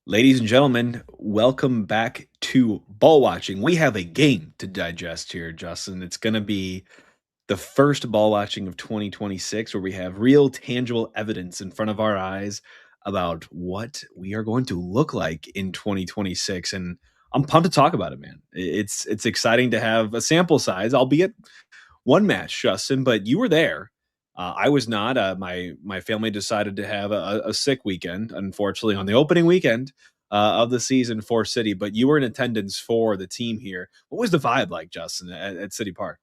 Ladies and gentlemen, welcome back to ball watching. We have a game to digest here, Justin. It's going to be the first ball watching of 2026 where we have real tangible evidence in front of our eyes about what we are going to look like in 2026, and I'm pumped to talk about it, man. It's exciting to have a sample size, albeit one match, Justin, but you were there. I was not. My family decided to have a sick weekend, unfortunately, on the opening weekend of the season for City. But you were in attendance for the team here. What was the vibe like, Justin, at City Park?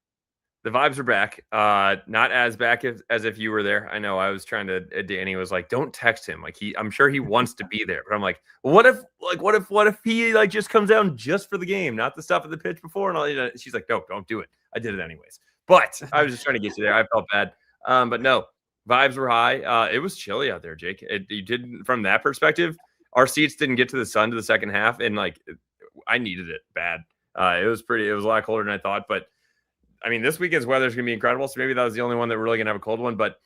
The vibes are back. Not as back as if you were there. I know I was trying to. Danny was like, "Don't text him." Like I'm sure he wants to be there, but I'm like, well, what if he like just comes down just for the game, not the stuff at the pitch before and all. She's like, "No, don't do it." I did it anyways, but I was just trying to get you there. I felt bad, but no, vibes were high. It was chilly out there, Jake. You did from that perspective. Our seats didn't get to the sun to the second half, and like I needed it bad. It was pretty. It was a lot colder than I thought, but I mean, this weekend's weather is going to be incredible. So maybe that was the only one that we're really going to have a cold one. But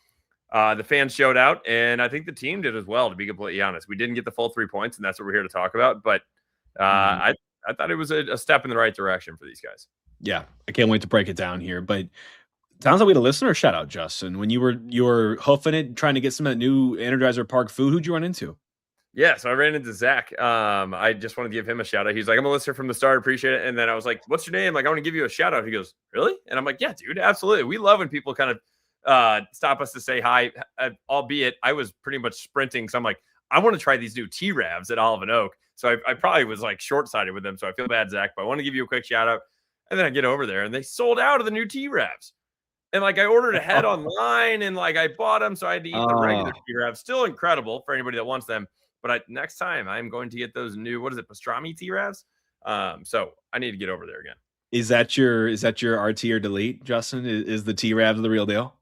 the fans showed out, and I think the team did as well, to be completely honest. We didn't get the full 3 points, and that's what we're here to talk about. But Mhm. I thought it was a step in the right direction for these guys. Yeah, I can't wait to break it down here. But sounds like we had a listener shout out, Justin. When you were hoofing it, trying to get some of that new Energizer Park food, who'd you run into? Yeah, so I ran into Zach. I just want to give him a shout out. He's like, I'm a listener from the start, appreciate it. And then I was like, what's your name? Like, I want to give you a shout out. He goes, really? And I'm like, yeah, dude, absolutely. We love when people kind of stop us to say hi, albeit I was pretty much sprinting. So I'm like, I want to try these new T-Ravs at Olive and Oak. So I probably was like short-sighted with them. So I feel bad, Zach, but I want to give you a quick shout out. And then I get over there and they sold out of the new T-Ravs. And like I ordered ahead online and like I bought them. So I had to eat the regular Oh, T-Ravs. Still incredible for anybody that wants them. But next time I'm going to get those new, what is it, pastrami T-Ravs? So I need to get over there again. is that your RT or delete, Justin? Is the T Ravs the real deal?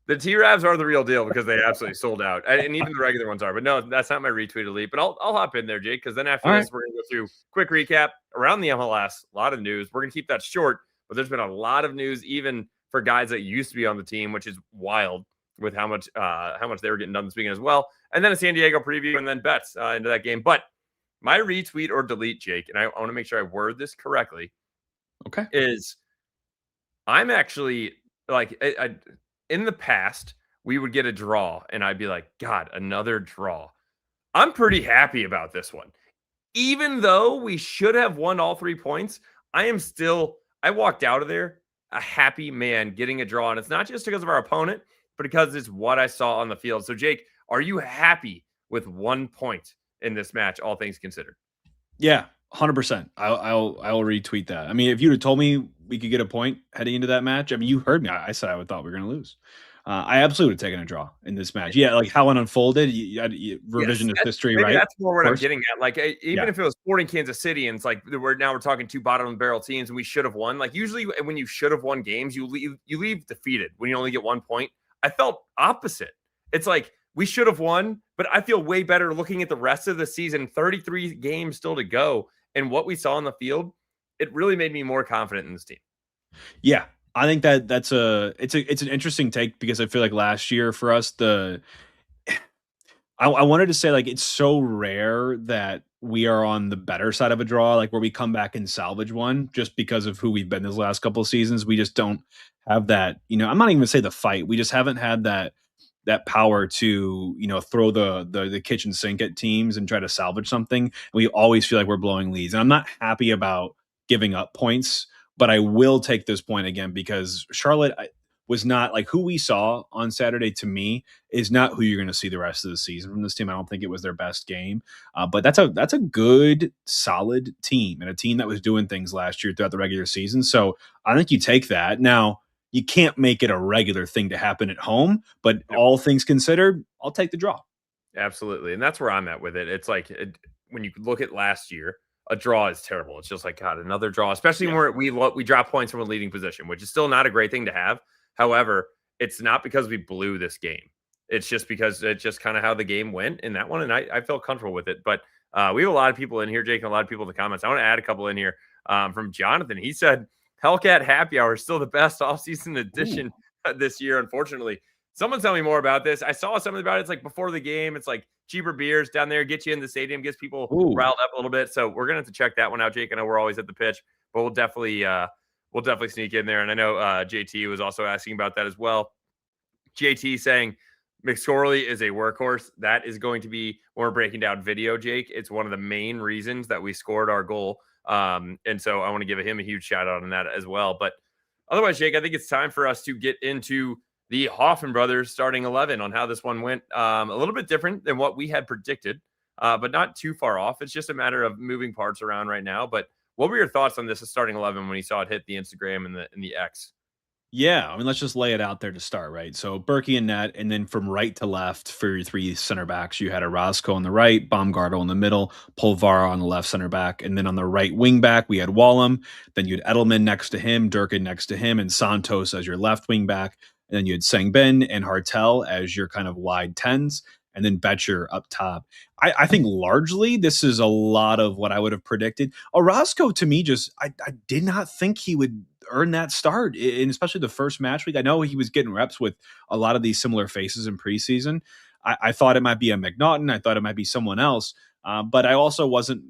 The T-Ravs are the real deal because they absolutely sold out, and even the regular ones are. But no, that's not my retweet elite. But I'll hop in there, Jake, because then after All right. this, we're gonna go through quick recap around the MLS. A lot of news. We're gonna keep that short, but there's been a lot of news, even for guys that used to be on the team, which is wild with how much they were getting done this weekend as well. And then a San Diego preview, and then bets into that game. But my retweet or delete, Jake, and I want to make sure I word this correctly, Okay. is I'm actually like in the past we would get a draw and I'd be like, God, another draw. I'm pretty happy about this one. Even though we should have won all 3 points, I walked out of there a happy man getting a draw. And it's not just because of our opponent, but because it's what I saw on the field. So, Jake, are you happy with 1 point in this match, all things considered? Yeah, 100%. I'll retweet that. I mean, if you'd have told me we could get a point heading into that match, I mean, you heard me. I said I would thought we were going to lose. I absolutely would have taken a draw in this match. Yeah, like how it unfolded, Yes, revisionist history, maybe right? that's Of more what I'm course. getting at. Like, even Yeah. if it was Sporting Kansas City, and it's like we're talking 2 bottom of the barrel teams, and we should have won. Like, usually when you should have won games, you leave defeated when you only get 1 point. I felt opposite. It's like we should have won, but I feel way better looking at the rest of the season. 33 games still to go, and what we saw on the field, it really made me more confident in this team. Yeah. I think it's an interesting take because I feel like last year for us I wanted to say, like, it's so rare that we are on the better side of a draw, like, where we come back and salvage one just because of who we've been these last couple of seasons. We just don't have that, I'm not even gonna say the fight. We just haven't had that power to, throw the kitchen sink at teams and try to salvage something. We always feel like we're blowing leads. And I'm not happy about giving up points, but I will take this point again because Charlotte was not like who we saw on Saturday to me is not who you're going to see the rest of the season from this team. I don't think it was their best game, but that's a good, solid team and a team that was doing things last year throughout the regular season. So I think you take that. Now you can't make it a regular thing to happen at home, but all things considered, I'll take the draw. Absolutely, and that's where I'm at with it. It's like when you look at last year, a draw is terrible. It's just like God, another draw, especially Yeah. when we drop points from a leading position, which is still not a great thing to have. However, it's not because we blew this game. It's just because it's just kind of how the game went in that one, and I felt comfortable with it. But we have a lot of people in here, Jake, and a lot of people in the comments. I want to add a couple in here from Jonathan. He said Hellcat Happy Hour is still the best off-season Ooh. edition this year. Unfortunately, Someone tell me more about this. I saw something about it. It's like before the game. It's like cheaper beers down there, get you in the stadium, gets people Ooh. riled up a little bit. So we're gonna have to check that one out, Jake. I know we're always at the pitch, but we'll definitely sneak in there. And I know JT was also asking about that as well. JT saying McSorley is a workhorse. That is going to be when we're breaking down video, Jake. It's one of the main reasons that we scored our goal. And so I want to give him a huge shout out on that as well. But otherwise, Jake, I think it's time for us to get into the Hoffman brothers starting 11 on how this one went. A little bit different than what we had predicted, but not too far off. It's just a matter of moving parts around right now. But what were your thoughts on this starting 11 when you saw it hit the Instagram and the X? Yeah, I mean, let's just lay it out there to start, right? So Berkey and net, and then from right to left for your three center backs, you had Orozco on the right, Baumgartel in the middle, Polvara on the left center back, and then on the right wing back, we had Wallem. Then you had Edelman next to him, Durkin next to him, and Santos as your left wing back. And then you had Sangbin and Hartel as your kind of wide tens, and then Betcher up top. I think largely this is a lot of what I would have predicted. Orozco to me, I did not think he would earn that start, and especially the first match week. I know he was getting reps with a lot of these similar faces in preseason. I thought it might be a McNaughton. I thought it might be someone else. But I also wasn't,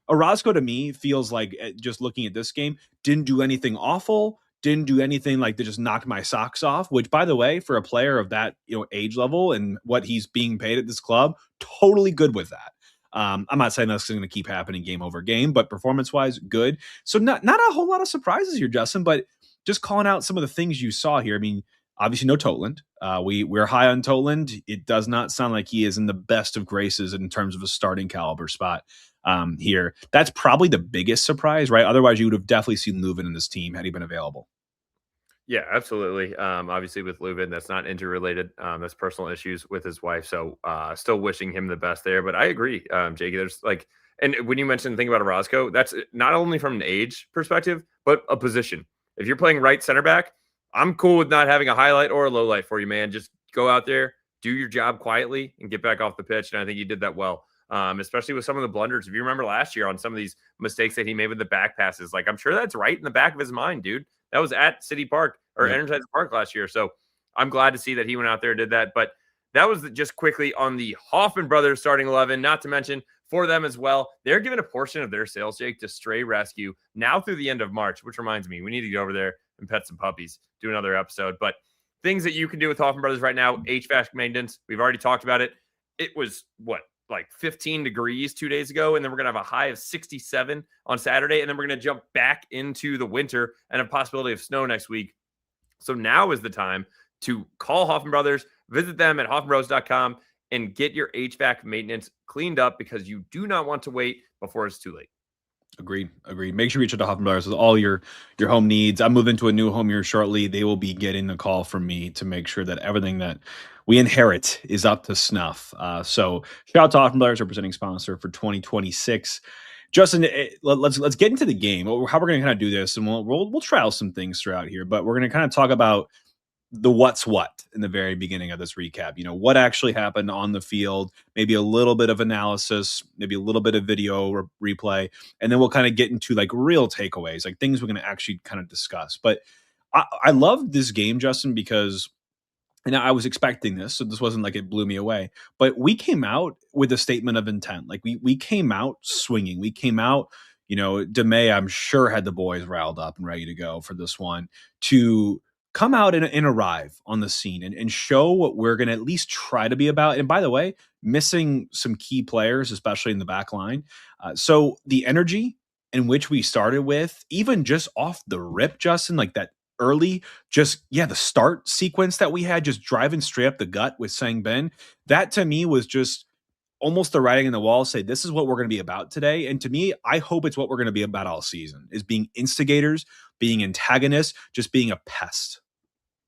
Orozco to me feels like just looking at this game, didn't do anything awful, didn't do anything like to just knock my socks off, which by the way, for a player of that, age level and what he's being paid at this club, totally good with that. I'm not saying that's going to keep happening game over game, but performance wise, good. So not a whole lot of surprises here, Justin, but just calling out some of the things you saw here. I mean, obviously no Totland. We're high on Totland. It does not sound like he is in the best of graces in terms of a starting caliber spot here. That's probably the biggest surprise, right? Otherwise, you would have definitely seen Leuven in this team had he been available. Yeah, absolutely. Obviously, with Leuven, that's not interrelated. That's personal issues with his wife. So, still wishing him the best there. But I agree, Jake. There's like, and when you mentioned the thing about Orozco, that's not only from an age perspective, but a position. If you're playing right center back, I'm cool with not having a highlight or a low light for you, man. Just go out there, do your job quietly, and get back off the pitch. And I think he did that well. Especially with some of the blunders. If you remember last year on some of these mistakes that he made with the back passes, like I'm sure that's right in the back of his mind, dude. That was at City Park or Yep. Energizer Park last year. So I'm glad to see that he went out there and did that. But that was just quickly on the Hoffman brothers starting 11, not to mention for them as well. They're giving a portion of their sales, Jake, to Stray Rescue now through the end of March, which reminds me, we need to go over there and pet some puppies, do another episode. But things that you can do with Hoffman brothers right now, HVAC maintenance, we've already talked about it. It was like 15 degrees 2 days ago, and then we're going to have a high of 67 on Saturday, and then we're going to jump back into the winter and a possibility of snow next week. So now is the time to call Hoffman Brothers, visit them at hoffmanbros.com, and get your HVAC maintenance cleaned up because you do not want to wait before it's too late. Agreed. Make sure you reach out to Hoffman Brothers with all your home needs. I'm moving to a new home here shortly. They will be getting the call from me to make sure that everything that we inherit is up to snuff. So shout out to Hoffman Brothers, our presenting sponsor for 2026. Justin, let's get into the game. How we're going to kind of do this, and we'll trial some things throughout here, but we're going to kind of talk about the what's what in the very beginning of this recap. What actually happened on the field, maybe a little bit of analysis, maybe a little bit of video replay, and then we'll kind of get into like real takeaways, like things we're going to actually kind of discuss. But I love this game, Justin, because and I was expecting this, so this wasn't like it blew me away. But we came out with a statement of intent. Like we came out swinging. We came out, DeMay, I'm sure had the boys riled up and ready to go for this one to come out and arrive on the scene and show what we're going to at least try to be about. And by the way, missing some key players, especially in the back line. So the energy in which we started with, even just off the rip, Justin, like that early, the start sequence that we had, just driving straight up the gut with Sang Ben, that to me was just almost the writing on the wall. Say, this is what we're going to be about today. And to me, I hope it's what we're going to be about all season, is being instigators, being antagonists, just being a pest.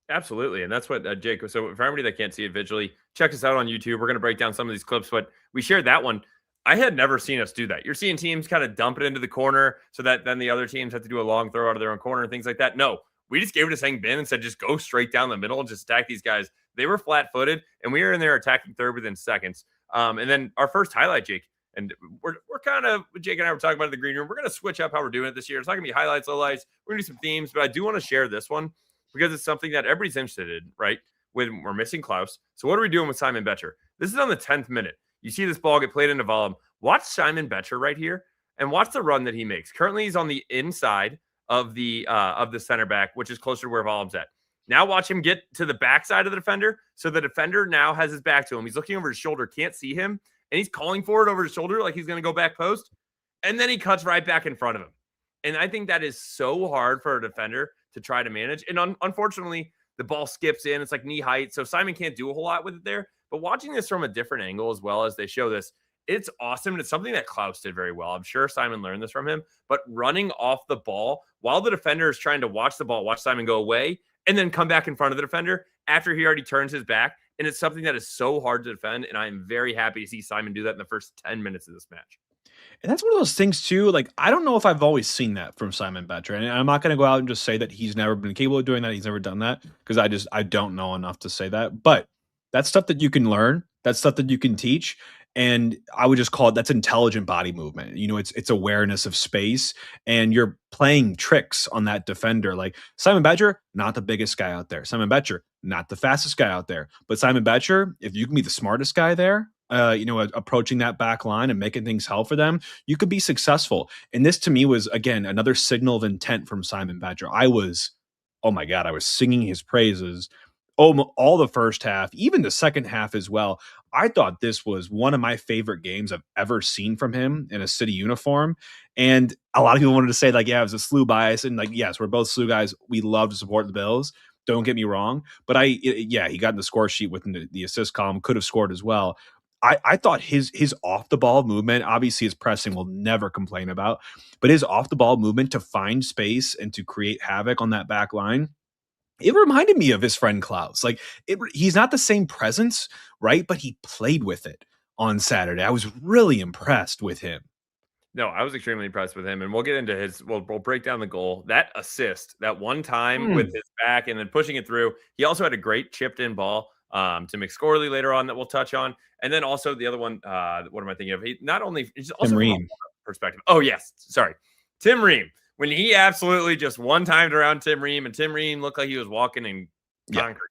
Absolutely. And that's what Jake, so for everybody that can't see it visually, check us out on YouTube. We're going to break down some of these clips, but we shared that one. I had never seen us do that. You're seeing teams kind of dump it into the corner so that then the other teams have to do a long throw out of their own corner and things like that. No, we just gave it to Sang Bin and said, just go straight down the middle and just attack these guys. They were flat footed and we were in there attacking third within seconds. And then our first highlight, Jake, and we're kind of, Jake and I were talking about it in the green room. We're going to switch up how we're doing it this year. It's not going to be highlights, lowlights. We're going to do some themes, but I do want to share this one because it's something that everybody's interested in, right? we're missing Klaus. So what are we doing with Simon Betcher? This is on the 10th minute. You see this ball get played into Vollum. Watch Simon Betcher right here and watch the run that he makes. Currently, he's on the inside of the center back, which is closer to where Vollum's at. Now watch him get to the backside of the defender. So the defender now has his back to him. He's looking over his shoulder, can't see him, and he's calling for it over his shoulder like he's going to go back post. And then he cuts right back in front of him. And I think that is so hard for a defender to try to manage. And unfortunately, the ball skips in. It's like knee height. So Simon can't do a whole lot with it there. But watching this from a different angle as well as they show this, it's awesome. And it's something that Klaus did very well. I'm sure Simon learned this from him. But running off the ball while the defender is trying to watch the ball, watch Simon go away, and then come back in front of the defender after he already turns his back. And it's something that is so hard to defend. And I am very happy to see Simon do that in the first 10 minutes of this match. And that's one of those things too. Like, I don't know if I've always seen that from Simon Betcher, and I'm not going to go out and just say that he's never been capable of doing that. He's never done that because I don't know enough to say that. But that's stuff that you can learn. That's stuff that you can teach. And I would just call it, that's intelligent body movement. It's awareness of space, and you're playing tricks on that defender. Like Simon Betcher, not the biggest guy out there. Simon Betcher, not the fastest guy out there. But Simon Betcher, if you can be the smartest guy there, approaching that back line and making things hell for them, you could be successful. And this to me was, again, another signal of intent from Simon Betcher. Oh my God, I was singing his praises all the first half, even the second half as well. I thought this was one of my favorite games I've ever seen from him in a City uniform. And a lot of people wanted to say, like, yeah, it was a SLU bias. And like, yes, we're both SLU guys. We love to support the Bills. Don't get me wrong. But he got in the score sheet with the assist column, could have scored as well. I thought his off the ball movement, obviously his pressing we'll never complain about, but his off the ball movement to find space and to create havoc on that back line, it reminded me of his friend Klaus. Like, he's not the same presence, right? But he played with it on Saturday. I was really impressed with him. No, I was extremely impressed with him, and we'll get into his. We'll break down the goal. That assist, that one time with his back and then pushing it through. He also had a great chipped in ball to McScorley later on that we'll touch on, and then also the other one. What am I thinking of? He not only he's also Tim from Ream. a perspective. Oh yes, sorry, Tim Ream. When he absolutely just one timed around Tim Ream, and Tim Ream looked like he was walking in concrete.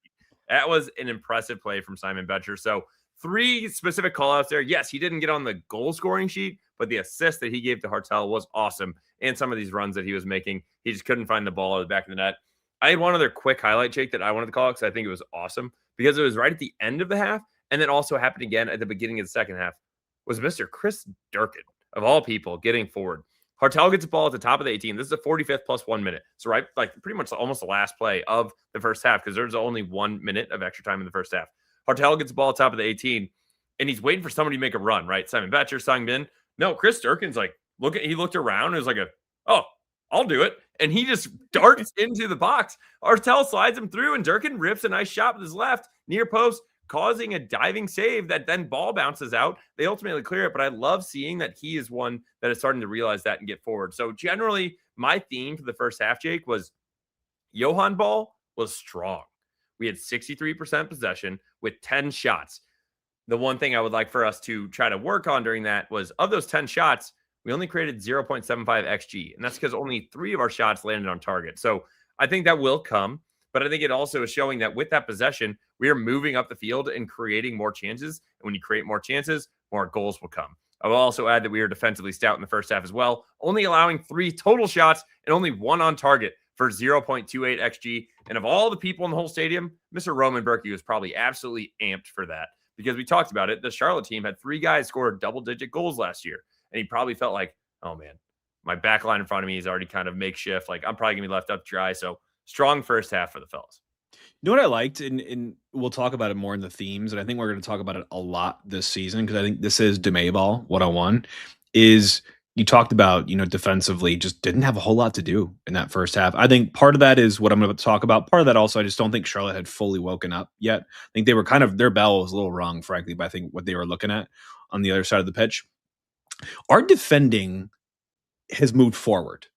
Yeah. That was an impressive play from Simon Betcher. So 3 specific callouts there. Yes, he didn't get on the goal scoring sheet, but the assist that he gave to Hartel was awesome. And some of these runs that he was making, he just couldn't find the ball at the back of the net. I had one other quick highlight, Jake, that I wanted to call because I think it was awesome because it was right at the end of the half and then also happened again at the beginning of the second half was Mr. Chris Durkin, of all people, getting forward. Hartel gets the ball at the top of the 18. This is the 45th plus 1 minute. So right, like pretty much almost the last play of the first half because there's only 1 minute of extra time in the first half. Hartel gets the ball at the top of the 18, and he's waiting for somebody to make a run, right? Simon Betcher, Sung-Bin. No, Chris Durkin's like, he looked around and was like, I'll do it. And he just darts into the box. Hartel slides him through, and Durkin rips a nice shot with his left near post, causing a diving save that then ball bounces out. They ultimately clear it, but I love seeing that he is one that is starting to realize that and get forward. So generally, my theme for the first half, Jake, was Johan ball was strong. We had 63% possession with 10 shots. The one thing I would like for us to try to work on during that was of those 10 shots, we only created 0.75 XG. And that's because only 3 of our shots landed on target. So I think that will come. But I think it also is showing that with that possession, we are moving up the field and creating more chances. And when you create more chances, more goals will come. I will also add that we are defensively stout in the first half as well, only allowing 3 total shots and only 1 on target for 0.28 XG. And of all the people in the whole stadium, Mr. Roman Berkey was probably absolutely amped for that because we talked about it. The Charlotte team had 3 guys score double-digit goals last year. And he probably felt like, oh, man, my back line in front of me is already kind of makeshift. Like, I'm probably going to be left up dry. So strong first half for the fellas. You know what I liked, and we'll talk about it more in the themes, and I think we're going to talk about it a lot this season because I think this is DeMay ball 101, is you talked about, defensively just didn't have a whole lot to do in that first half. I think part of that is what I'm going to talk about. Part of that also, I just don't think Charlotte had fully woken up yet. I think they were their bell was a little rung, frankly, but I think what they were looking at on the other side of the pitch. Our defending has moved forward.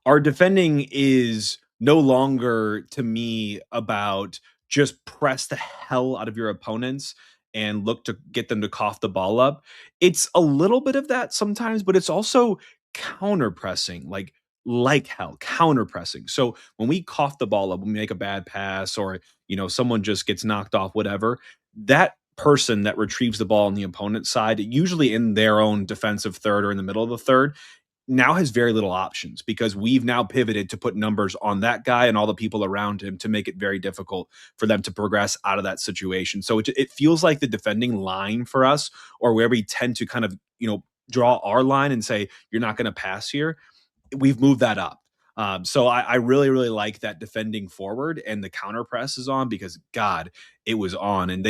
Our defending is no longer, to me, about just press the hell out of your opponents and look to get them to cough the ball up. It's a little bit of that sometimes, but it's also counter pressing, like like hell, counter pressing. So when we cough the ball up, when we make a bad pass, or someone just gets knocked off, whatever, that person that retrieves the ball on the opponent's side, usually in their own defensive third or in the middle of the third, now has very little options because we've now pivoted to put numbers on that guy and all the people around him to make it very difficult for them to progress out of that situation. So it feels like the defending line for us, or where we tend to kind of, draw our line and say, you're not going to pass here, we've moved that up. So I really, really like that defending forward, and the counter press is on because God, it was on. And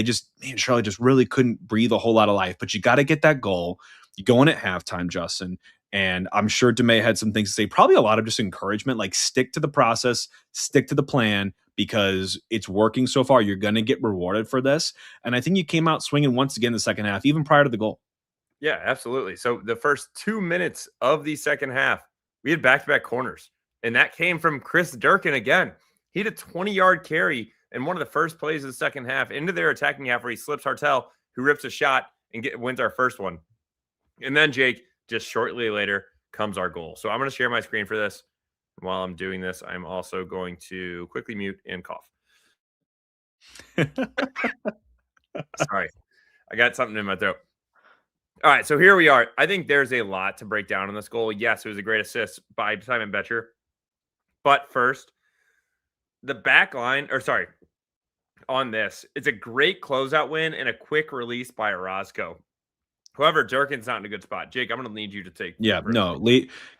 Charlotte just really couldn't breathe a whole lot of life. But you got to get that goal. You go in at halftime, Justin. And I'm sure DeMay had some things to say, probably a lot of just encouragement, like stick to the process, stick to the plan, because it's working so far. You're going to get rewarded for this. And I think you came out swinging once again in the second half, even prior to the goal. Yeah, absolutely. So the first 2 minutes of the second half, we had back-to-back corners, and that came from Chris Durkin again. He had a 20-yard carry in one of the first plays of the second half into their attacking half where he slips Hartel, who rips a shot and wins our first one. And then, Jake, just shortly later comes our goal. So I'm going to share my screen for this. While I'm doing this, I'm also going to quickly mute and cough. Sorry. I got something in my throat. All right, so here we are. I think there's a lot to break down on this goal. Yes, it was a great assist by Simon Betcher. But first, the back line, on this, it's a great closeout win and a quick release by Orozco. However, Durkin's not in a good spot. Jake, I'm going to need you to take. Yeah, no.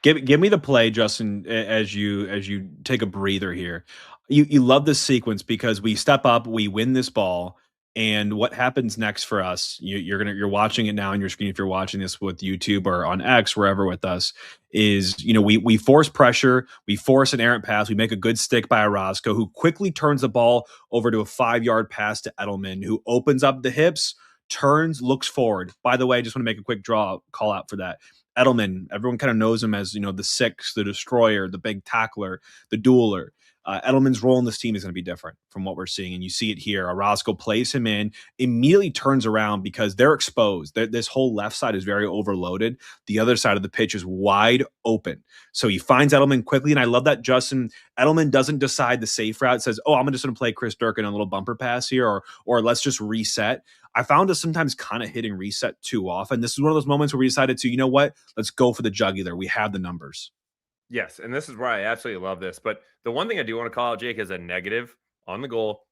Give me the play, Justin, as you take a breather here. You love this sequence because we step up, we win this ball, and what happens next for us? You're watching it now on your screen if you're watching this with YouTube or on X, wherever with us. Is we force pressure, we force an errant pass, we make a good stick by Orozco, who quickly turns the ball over to a 5-yard pass to Edelman, who opens up the hips, turns, looks forward. By the way, I just want to make a quick call out for that. Edelman, everyone kind of knows him as, the six, the destroyer, the big tackler, the dueler. Edelman's role in this team is going to be different from what we're seeing. And you see it here. Orozco plays him in, immediately turns around because they're exposed. This whole left side is very overloaded. The other side of the pitch is wide open. So he finds Edelman quickly. And I love that Justin Edelman doesn't decide the safe route, says, oh, I'm just going to play Chris Durkin a little bumper pass here, or let's just reset. I found us sometimes kind of hitting reset too often. This is one of those moments where we decided to, let's go for the jugular. We have the numbers. Yes, and this is where I absolutely love this. But the one thing I do want to call out, Jake, as a negative on the goal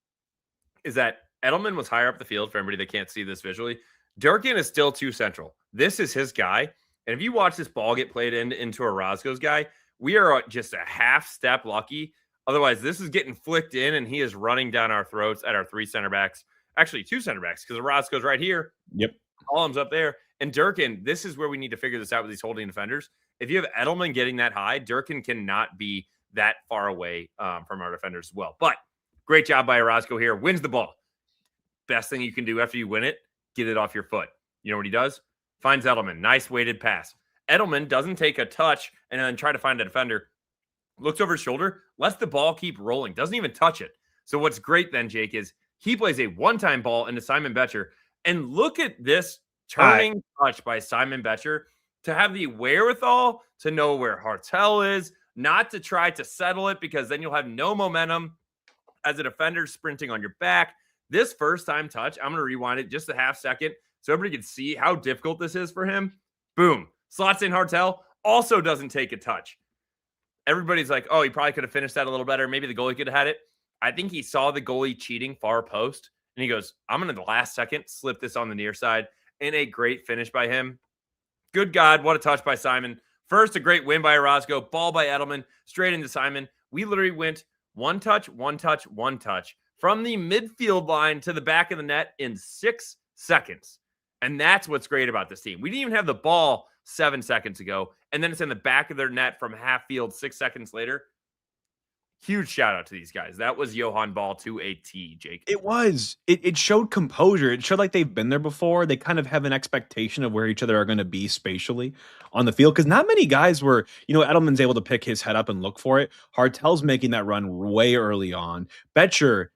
is that Edelman was higher up the field for everybody that can't see this visually. Durkin is still too central. This is his guy. And if you watch this ball get played into Orozco's guy, we are just a half step lucky. Otherwise, this is getting flicked in, and he is running down our throats at our 3 center backs. Actually, 2 center backs, because Orozco's right here. Yep. Columns up there. And Durkin, this is where we need to figure this out with these holding defenders. If you have Edelman getting that high, Durkin cannot be that far away from our defenders as well. But great job by Orozco here. Wins the ball. Best thing you can do after you win it, get it off your foot. You know what he does? Finds Edelman. Nice weighted pass. Edelman doesn't take a touch and then try to find a defender. Looks over his shoulder, lets the ball keep rolling. Doesn't even touch it. So what's great then, Jake, is he plays a one-time ball into Simon Betcher. And look at this turning touch by Simon Betcher to have the wherewithal to know where Hartel is, not to try to settle it because then you'll have no momentum as a defender sprinting on your back. This first time touch, I'm going to rewind it just a half second so everybody can see how difficult this is for him. Boom. Slots in Hartel, also doesn't take a touch. Everybody's like, oh, he probably could have finished that a little better. Maybe the goalie could have had it. I think he saw the goalie cheating far post, and he goes, I'm going to, the last second, slip this on the near side. And a great finish by him. Good God, what a touch by Simon. First, a great win by Orozco. Ball by Edelman, straight into Simon. We literally went one touch from the midfield line to the back of the net in 6 seconds. And that's what's great about this team. We didn't even have the ball 7 seconds ago, and then it's in the back of their net from half field 6 seconds later. Huge shout out to these guys. That was Johan Ball to a T, Jake. It was. It showed composure. It showed like they've been there before. They kind of have an expectation of where each other are going to be spatially on the field because not many guys were, Edelman's able to pick his head up and look for it. Hartel's making that run way early on. Betcher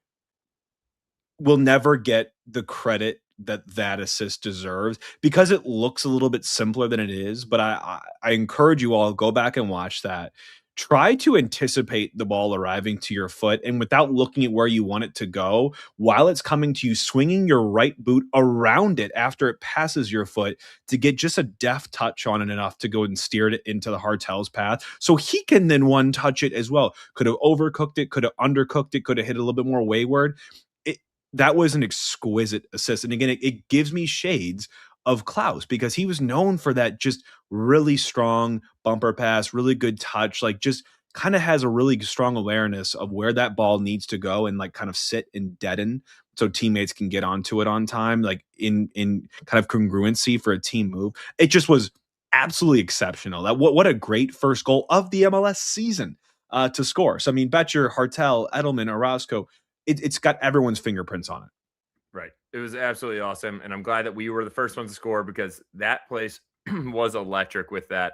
will never get the credit that assist deserves because it looks a little bit simpler than it is. But I encourage you all, go back and watch that. try to anticipate the ball arriving to your foot, and without looking at where you want it to go, while it's coming to you, swinging your right boot around it after it passes your foot to get just a deft touch on it enough to go and steer it into the Hartel's path. So he can then one touch it as well. Could have overcooked it, could have undercooked it, could have hit it a little bit more wayward. It, that was an exquisite assist. And again, it gives me shades of Klaus because he was known for that just really strong bumper pass, really good touch, like just kind of has a really strong awareness of where that ball needs to go and like kind of sit and deaden so teammates can get onto it on time, like in kind of congruency for a team move. It just was absolutely exceptional. That what a great first goal of the MLS season to score. So I mean, Betcher, Hartel, Edelman, Orozco, it's got everyone's fingerprints on it. Right. It was absolutely awesome. And I'm glad that we were the first ones to score because that place was electric with that.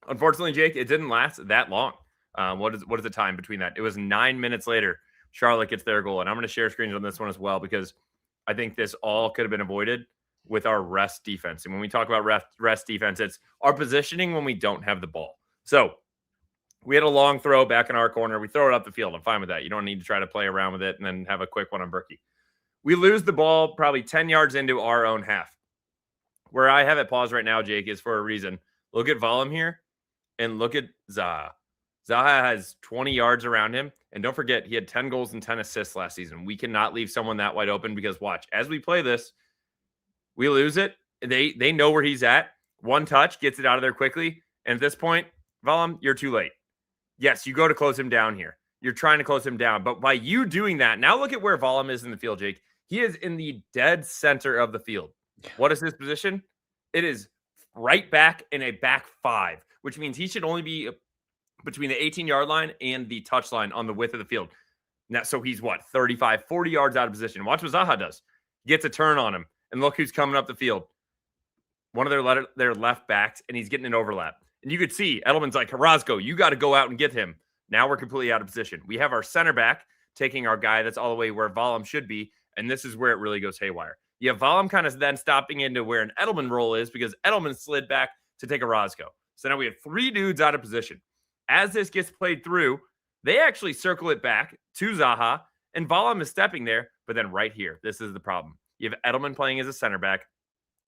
Unfortunately, Jake, it didn't last that long. What is the time between that? It was 9 minutes later. Charlotte gets their goal. And I'm going to share screens on this one as well because I think this all could have been avoided with our rest defense. And when we talk about rest defense, it's our positioning when we don't have the ball. So we had a long throw back in our corner. We throw it up the field. I'm fine with that. You don't need to try to play around with it and then have a quick one on Berkey. We lose the ball probably 10 yards into our own half. Where I have it paused right now, Jake, is for a reason. Look at Volum here and look at Zaha. Zaha has 20 yards around him. And don't forget, he had 10 goals and 10 assists last season. We cannot leave someone that wide open because watch, as we play this, we lose it. They know where he's at. One touch, gets it out of there quickly. And at this point, Volum, you're too late. Yes, you go to close him down here. You're trying to close him down. But by you doing that, now look at where Volum is in the field, Jake. He is in the dead center of the field. What is his position? It is right back in a back five, which means he should only be between the 18-yard line and the touch line on the width of the field. Now, so he's what, 35, 40 yards out of position. Watch what Zaha does. He gets a turn on him, and look who's coming up the field. One of their left backs, and he's getting an overlap. And you could see Edelman's like, Carrasco, you got to go out and get him. Now we're completely out of position. We have our center back taking our guy that's all the way where Volum should be, and this is where it really goes haywire. You have Volum kind of then stopping into where an Edelman role is because Edelman slid back to take a Orozco. So now we have three dudes out of position. As this gets played through, they actually circle it back to Zaha, and Volum is stepping there. But then right here, this is the problem. You have Edelman playing as a center back.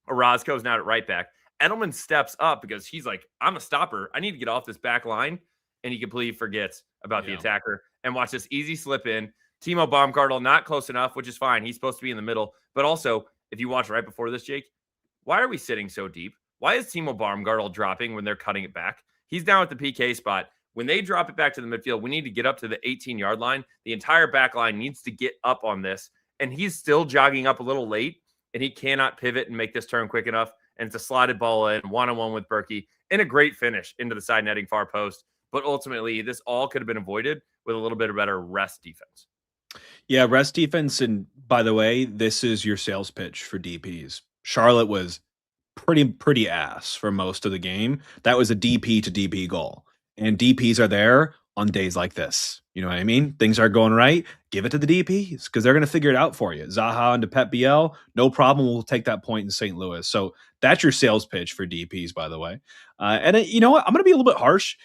Orozco's now at right back. Edelman steps up because he's like, I'm a stopper. I need to get off this back line. And he completely forgets about the attacker. And watch this easy slip in. Timo Baumgartel not close enough, which is fine. He's supposed to be in the middle. But also, if you watch right before this, Jake, why are we sitting so deep? Why is Timo Baumgartel dropping when they're cutting it back? He's down at the PK spot. When they drop it back to the midfield, we need to get up to the 18-yard line. The entire back line needs to get up on this. And he's still jogging up a little late. And he cannot pivot and make this turn quick enough. And it's a slotted ball in, one-on-one with Berkey, and a great finish into the side netting far post. But ultimately, this all could have been avoided with a little bit of better rest defense. Yeah, rest defense. And by the way, this is your sales pitch for DPs. Charlotte was pretty ass for most of the game. That was a DP to DP goal. And DPs are there on days like this. You know what I mean? Things are going right. Give it to the DPs because they're going to figure it out for you. Zaha and Pep Biel, no problem. We'll take that point in St. Louis. So that's your sales pitch for DPs, by the way. You know what? I'm going to be a little bit harsh.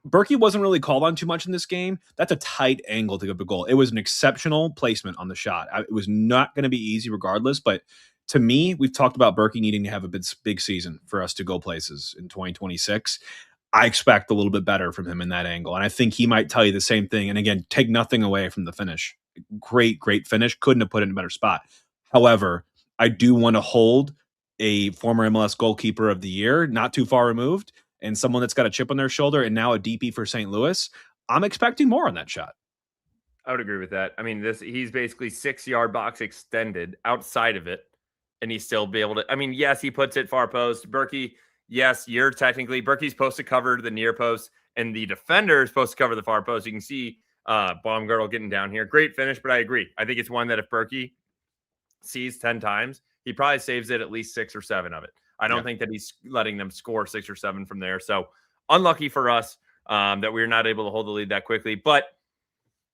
Berkey wasn't really called on too much in this game. That's a tight angle to get the goal. It was an exceptional placement on the shot. It was not going to be easy regardless, but to me, we've talked about Berkey needing to have a big season for us to go places in 2026. I expect a little bit better from him in that angle. And I think he might tell you the same thing. And again, take nothing away from the finish. Great finish. Couldn't have put it in a better spot. However, I do want to hold a former MLS goalkeeper of the year, not too far removed, and someone that's got a chip on their shoulder and now a DP for St. Louis. I'm expecting more on that shot. I would agree with that. I mean, he's basically 6-yard box extended outside of it, and he's still be able to. I mean, yes, he puts it far post. Berkey, yes, Berkey's supposed to cover the near post, and the defender is supposed to cover the far post. You can see Baumgartel getting down here. Great finish, but I agree. I think it's one that if Berkey sees 10 times, he probably saves it at least 6 or 7 of it. I don't think that he's letting them score 6 or 7 from there. So unlucky for us that we were not able to hold the lead that quickly. But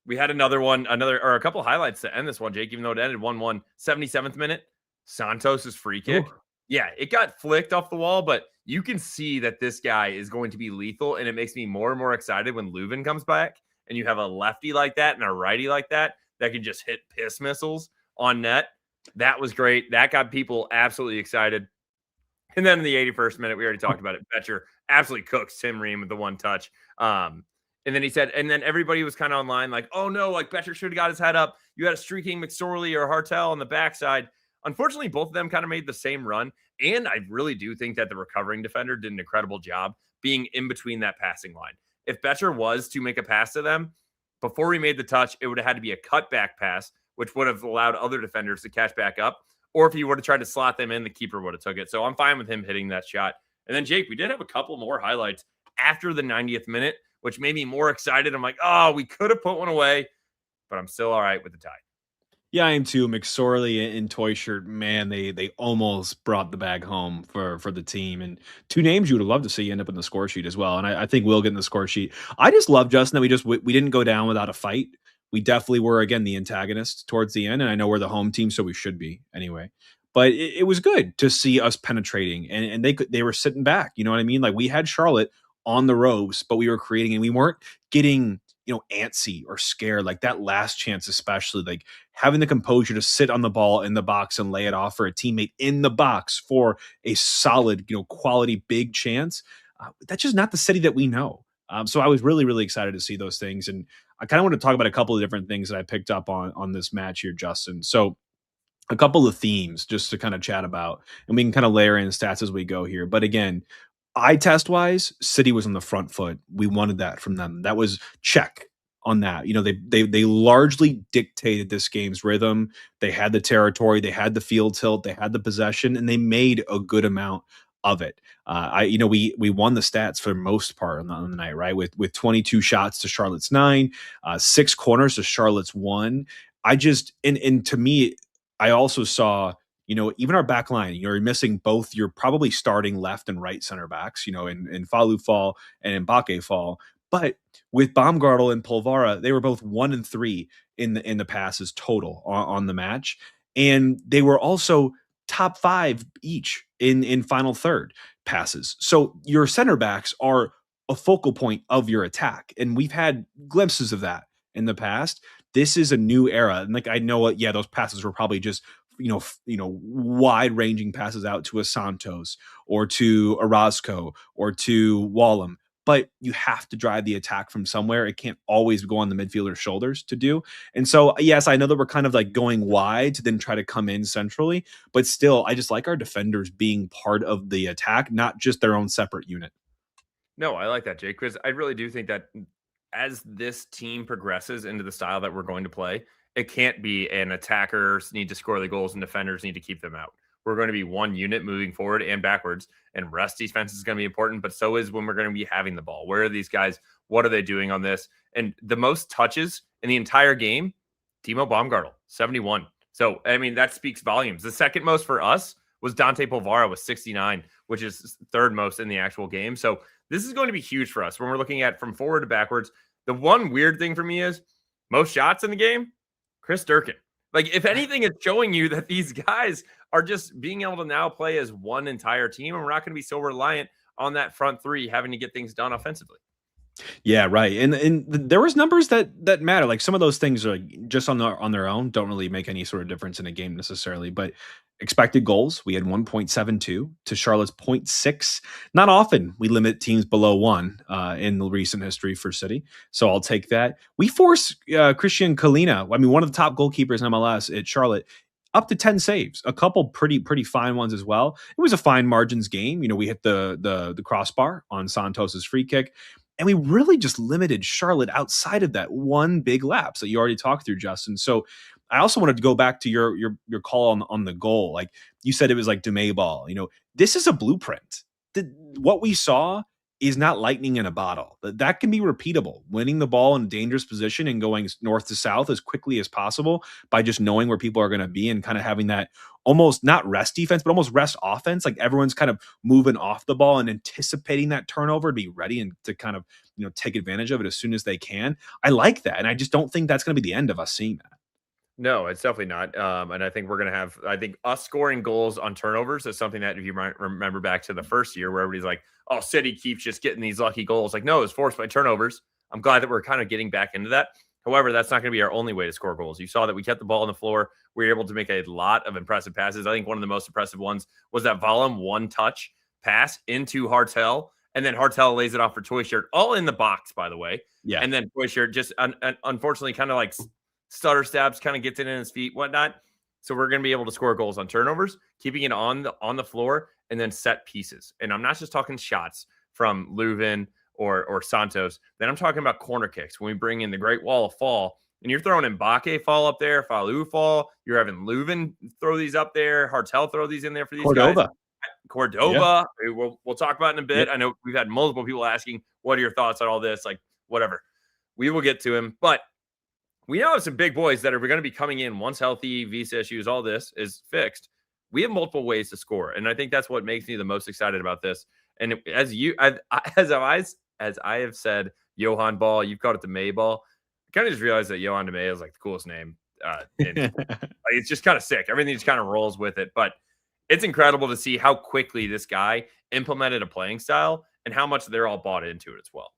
we had a couple highlights to end this one, Jake, even though it ended 1-1. 77th minute, Santos' free kick. Ooh. Yeah, it got flicked off the wall, but you can see that this guy is going to be lethal, and it makes me more and more excited when Leuven comes back and you have a lefty like that and a righty like that that can just hit piss missiles on net. That was great. That got people absolutely excited. And then in the 81st minute, we already talked about it. Betcher absolutely cooks Tim Ream with the one touch. And then he said, and then everybody was kind of online like, oh no, like Betcher should have got his head up. You had a streaking McSorley or Hartel on the backside. Unfortunately, both of them kind of made the same run. And I really do think that the recovering defender did an incredible job being in between that passing line. If Betcher was to make a pass to them before he made the touch, it would have had to be a cutback pass, which would have allowed other defenders to catch back up. Or if he would have tried to slot them in, the keeper would have took it. So I'm fine with him hitting that shot. And then, Jake, we did have a couple more highlights after the 90th minute, which made me more excited. I'm like, oh, we could have put one away, but I'm still all right with the tie. Yeah, I am too. McSorley and Toy Shirt, man, they almost brought the bag home for the team. And two names you would have loved to see end up in the score sheet as well. And I think we'll get in the score sheet. I just love, Justin, that we didn't go down without a fight. We definitely were, again, the antagonists towards the end. And I know we're the home team, so we should be anyway. But it was good to see us penetrating, and they were sitting back. You know what I mean? Like, we had Charlotte on the ropes, but we were creating, and we weren't getting antsy or scared. Like that last chance, especially, like having the composure to sit on the ball in the box and lay it off for a teammate in the box for a solid, quality big chance. That's just not the city that we know. So I was really, really excited to see those things. And I kind of want to talk about a couple of different things that I picked up on this match here, Justin. So a couple of themes just to kind of chat about, and we can kind of layer in stats as we go here. But again, eye test wise, City was on the front foot. We wanted that from them. That was check on that. They largely dictated this game's rhythm. They had the territory, they had the field tilt, they had the possession, and they made a good amount of it. We won the stats for the most part on the night, right? With 22 shots to Charlotte's 9, 6 corners to Charlotte's 1. And to me, I also saw, even our back line, you're missing both your probably starting left and right center backs, in Falu Fall and in Mbake Fall. But with Baumgartel and Polvara, they were both 1 and 3 in the passes total on the match. And they were also top 5 each in final third passes. So your center backs are a focal point of your attack. And we've had glimpses of that in the past. This is a new era. And like, I know, those passes were probably just, wide ranging passes out to a Santos or to Orozco or to Wallum. But you have to drive the attack from somewhere. It can't always go on the midfielder's shoulders to do. And so, yes, I know that we're kind of like going wide to then try to come in centrally, but still, I just like our defenders being part of the attack, not just their own separate unit. No, I like that, Jake, because I really do think that as this team progresses into the style that we're going to play, it can't be an attackers need to score the goals and defenders need to keep them out. We're going to be one unit moving forward and backwards, and rest defense is going to be important, but so is when we're going to be having the ball. Where are these guys? What are they doing on this? And the most touches in the entire game, Timo Baumgartel, 71. So, I mean, that speaks volumes. The second most for us was Dante Polvara with 69, which is third most in the actual game. So this is going to be huge for us when we're looking at from forward to backwards. The one weird thing for me is most shots in the game, Chris Durkin. Like, if anything, it's showing you that these guys are just being able to now play as one entire team, and we're not going to be so reliant on that front three having to get things done offensively. Yeah, right. And there was numbers that matter. Like some of those things are just on their own don't really make any sort of difference in a game necessarily. But expected goals, we had 1.72 to Charlotte's zero point 0.6. Not often we limit teams below 1 in the recent history for City. So I'll take that. We force Christian Kalina, I mean, one of the top goalkeepers in MLS at Charlotte, up to 10 saves, a couple pretty fine ones as well. It was a fine margins game. We hit the crossbar on Santos's free kick. And we really just limited Charlotte outside of that one big lapse that you already talked through, Justin. So I also wanted to go back to your call on the goal. Like you said, it was like Dumais ball. This is a blueprint. What we saw is not lightning in a bottle. That can be repeatable. Winning the ball in a dangerous position and going north to south as quickly as possible by just knowing where people are going to be and kind of having that almost not rest defense, but almost rest offense. Like everyone's kind of moving off the ball and anticipating that turnover to be ready and to kind of, take advantage of it as soon as they can. I like that. And I just don't think that's going to be the end of us seeing that. No, it's definitely not. And I think we're going to have, I think us scoring goals on turnovers is something that if you might remember back to the first year where everybody's like, oh, City keeps just getting these lucky goals. Like, no, it's forced by turnovers. I'm glad that we're kind of getting back into that. However, that's not going to be our only way to score goals. You saw that we kept the ball on the floor. We were able to make a lot of impressive passes. I think one of the most impressive ones was that Vollum one touch pass into Hartel. And then Hartel lays it off for Toy Shirt, all in the box, by the way. Yeah. And then Toy Shirt just unfortunately kind of like stutter stabs, kind of gets it in his feet, whatnot. So we're going to be able to score goals on turnovers, keeping it on the floor, and then set pieces. And I'm not just talking shots from Leuven or Santos. Then I'm talking about corner kicks. When we bring in the Great Wall of Fall, and you're throwing Mbake fall up there, Falou fall. You're having Leuven throw these up there, Hartel throw these in there for these guys. Cordova. Yeah. Cordova, we'll talk about in a bit. Yep. I know we've had multiple people asking, what are your thoughts on all this? Like, whatever. We will get to him. But we now have some big boys that are going to be coming in once healthy, visa issues, all this is fixed. We have multiple ways to score, and I think that's what makes me the most excited about this. And as I have said, Johan Ball, you've called it the May Ball. I kind of just realized that Johan de May is like the coolest name. It's just kind of sick. Everything just kind of rolls with it, but it's incredible to see how quickly this guy implemented a playing style and how much they're all bought into it as well.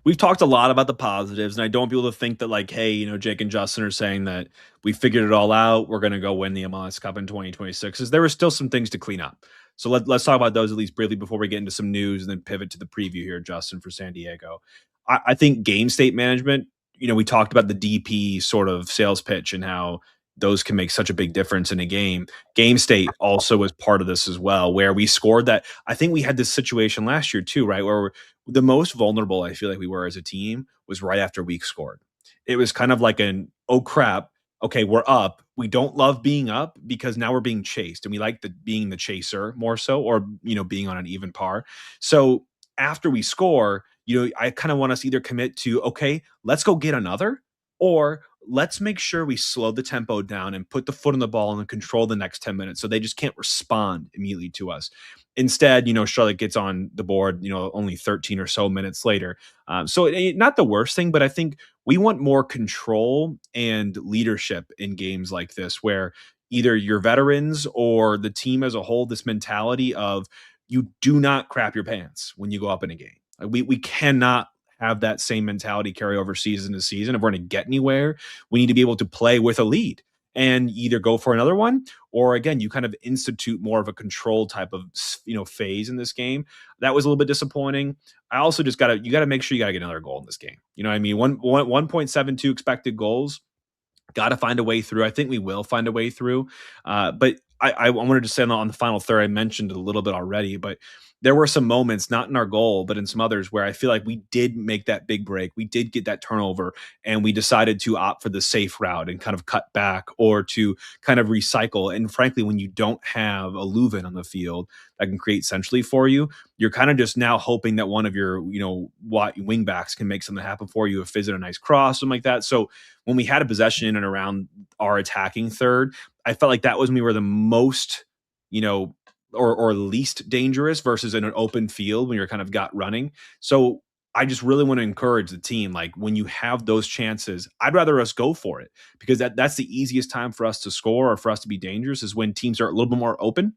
We've talked a lot about the positives, and I don't want people to think that, like, hey, Jake and Justin are saying that we figured it all out. We're going to go win the MLS Cup in 2026. Because there were still some things to clean up. So let's talk about those at least briefly before we get into some news and then pivot to the preview here, Justin, for San Diego. I think game state management, we talked about the DP sort of sales pitch and how those can make such a big difference in a game. Game state also was part of this as well, where we scored that. I think we had this situation last year too, right? Where the most vulnerable I feel like we were as a team was right after we scored. It was kind of like oh crap, okay, we're up. We don't love being up because now we're being chased, and we like being the chaser more so, or being on an even par. So after we score, I kind of want us either commit to, okay, let's go get another, or let's make sure we slow the tempo down and put the foot on the ball and control the next 10 minutes so they just can't respond immediately to us. Instead, Charlotte gets on the board, only 13 or so minutes later. So not the worst thing, but I think we want more control and leadership in games like this, where either your veterans or the team as a whole, this mentality of you do not crap your pants when you go up in a game. Like we cannot have that same mentality carry over season to season. If we're going to get anywhere, we need to be able to play with a lead and either go for another one, or again, you kind of institute more of a control type of phase in this game. That was a little bit disappointing. I also just you got to make sure you got to get another goal in this game. You know what I mean? 1.72 expected goals. Got to find a way through. I think we will find a way through. But I wanted to say on the final third, I mentioned it a little bit already, but there were some moments, not in our goal, but in some others, where I feel like we did make that big break. We did get that turnover, and we decided to opt for the safe route and kind of cut back or to kind of recycle. And frankly, when you don't have a Leuven on the field that can create centrally for you, you're kind of just now hoping that one of your, wing backs can make something happen for you, if visit a nice cross, something like that. So when we had a possession in and around our attacking third, I felt like that was when we were the most, or least dangerous versus in an open field when you're kind of got running. So I just really want to encourage the team. Like when you have those chances, I'd rather us go for it, because that's the easiest time for us to score or for us to be dangerous, is when teams are a little bit more open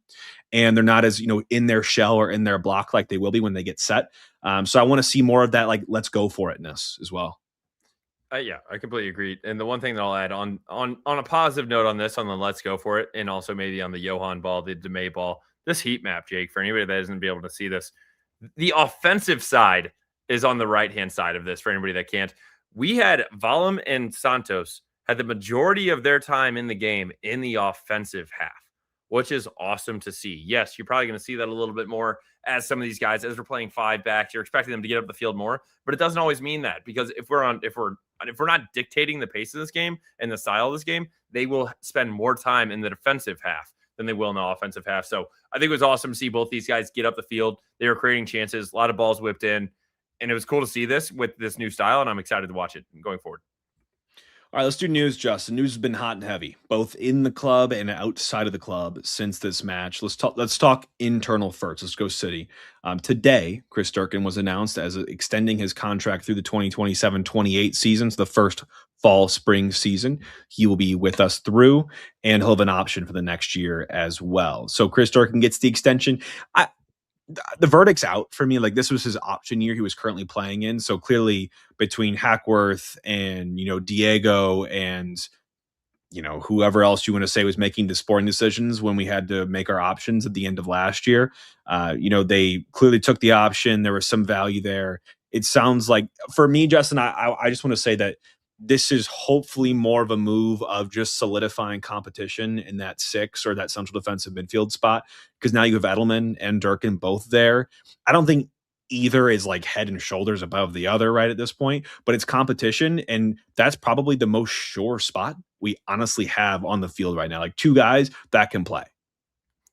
and they're not as, in their shell or in their block like they will be when they get set. So I want to see more of that, like, let's go for itness as well. Yeah, I completely agree. And the one thing that I'll add on a positive note on this, on the let's go for it, and also maybe on the Johan ball, the DeMay ball, this heat map, Jake, for anybody that isn't be able to see this, the offensive side is on the right-hand side of this for anybody that can't. We had Vollum and Santos had the majority of their time in the game in the offensive half, which is awesome to see. Yes, you're probably going to see that a little bit more as some of these guys, as we're playing five backs, you're expecting them to get up the field more, but it doesn't always mean that, because if we're not dictating the pace of this game and the style of this game, they will spend more time in the defensive half than they will in the offensive half. So I think it was awesome to see both these guys get up the field. They were creating chances, a lot of balls whipped in, and it was cool to see this with this new style, and I'm excited to watch it going forward. All right, let's do news, Justin. News has been hot and heavy, both in the club and outside of the club since this match. Let's talk internal first. Let's go city. Today, Chris Durkin was announced as extending his contract through the 2027-28 seasons, the first fall spring season. He will be with us through, and he'll have an option for the next year as well. So Chris Durkin gets the extension. The verdict's out for me. Like, this was his option year he was currently playing in. So clearly between Hackworth and, Diego and, whoever else you want to say was making the sporting decisions when we had to make our options at the end of last year, they clearly took the option. There was some value there. It sounds like, for me, Justin, I just want to say that this is hopefully more of a move of just solidifying competition in that six or that central defensive midfield spot, because now you have Edelman and Durkin both there. I don't think either is like head and shoulders above the other right at this point, but it's competition. And that's probably the most sure spot we honestly have on the field right now. Like, two guys that can play.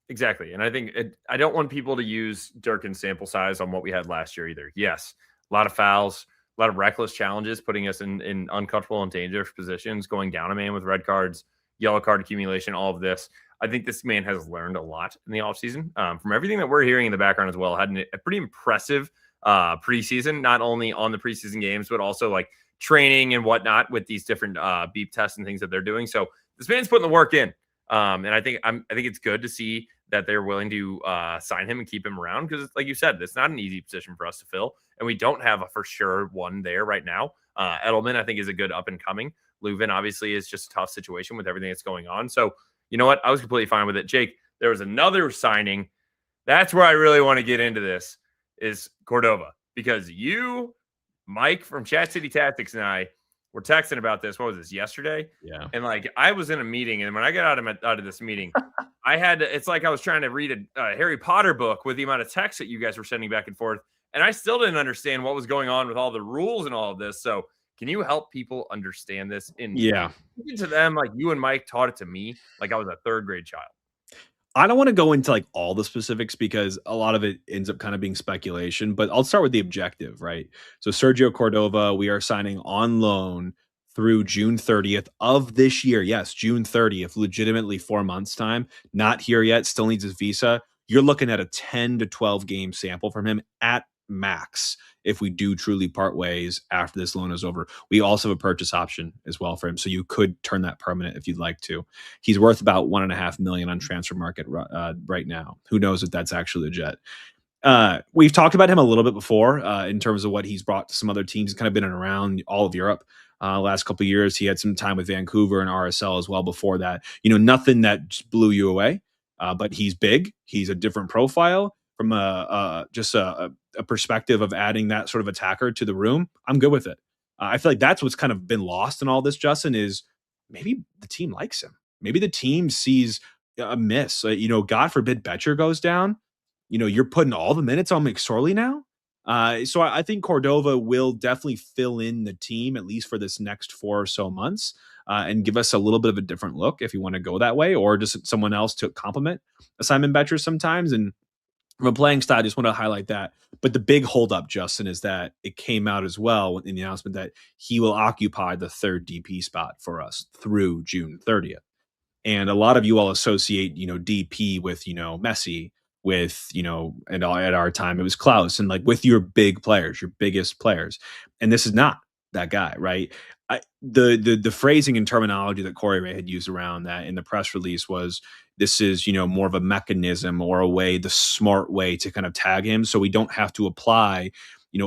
Exactly. And I think I don't want people to use Durkin's sample size on what we had last year either. Yes, a lot of fouls, a lot of reckless challenges, putting us in uncomfortable and dangerous positions, going down a man with red cards, yellow card accumulation, all of this. I think this man has learned a lot in the offseason. From everything that we're hearing in the background as well, had a pretty impressive preseason, not only on the preseason games, but also like training and whatnot with these different beep tests and things that they're doing. So this man's putting the work in. And I think it's good to see that they're willing to sign him and keep him around, because, like you said, it's not an easy position for us to fill, and we don't have a for sure one there right now. Edelman, I think, is a good up and coming. Leuven, obviously, is just a tough situation with everything that's going on. So, you know what? I was completely fine with it. Jake, there was another signing. That's where I really want to get into this, is Cordova, because you, Mike from Chat City Tactics, and I were texting about this. What was this, yesterday? Yeah. And like, I was in a meeting, and when I got out of this meeting, I had to, it's like I was trying to read a Harry Potter book with the amount of text that you guys were sending back and forth. And I still didn't understand what was going on with all the rules and all of this. So can you help people understand this Yeah. to them like you and Mike taught it to me like I was a third grade child? I don't want to go into like all the specifics because a lot of it ends up kind of being speculation, but I'll start with the objective, right? So Sergio Cordova, we are signing on loan through June 30th of this year. Yes, June 30th, legitimately 4 months time. Not here yet, still needs his visa. You're looking at a 10 to 12 game sample from him at max if we do truly part ways after this loan is over. We also have a purchase option as well for him, so you could turn that permanent if you'd like to. He's worth about $1.5 million on transfer market right now. Who knows if that's actually legit. We've talked about him a little bit before in terms of what he's brought to some other teams. He's kind of been around all of Europe last couple of years. He had some time with Vancouver and RSL as well before that. Nothing that just blew you away, but he's big. He's a different profile from just a perspective of adding that sort of attacker to the room. I'm good with it. I feel like that's what's kind of been lost in all this, Justin, is maybe the team likes him. Maybe the team sees a miss. God forbid Betcher goes down. You're putting all the minutes on McSorley now. So I think Cordova will definitely fill in the team, at least for this next 4 or so months, and give us a little bit of a different look if you want to go that way, or just someone else to complement Simon Betcher sometimes. And from a playing style, I just want to highlight that. But the big holdup, Justin, is that it came out as well in the announcement that he will occupy the third DP spot for us through June 30th. And a lot of you all associate, DP with, Messi, with, and at our time it was Klaus, and like with your big players, your biggest players. And this is not that guy, right? The phrasing and terminology that Corey Ray had used around that in the press release was, this is, more of a mechanism or a way, the smart way to kind of tag him, so we don't have to apply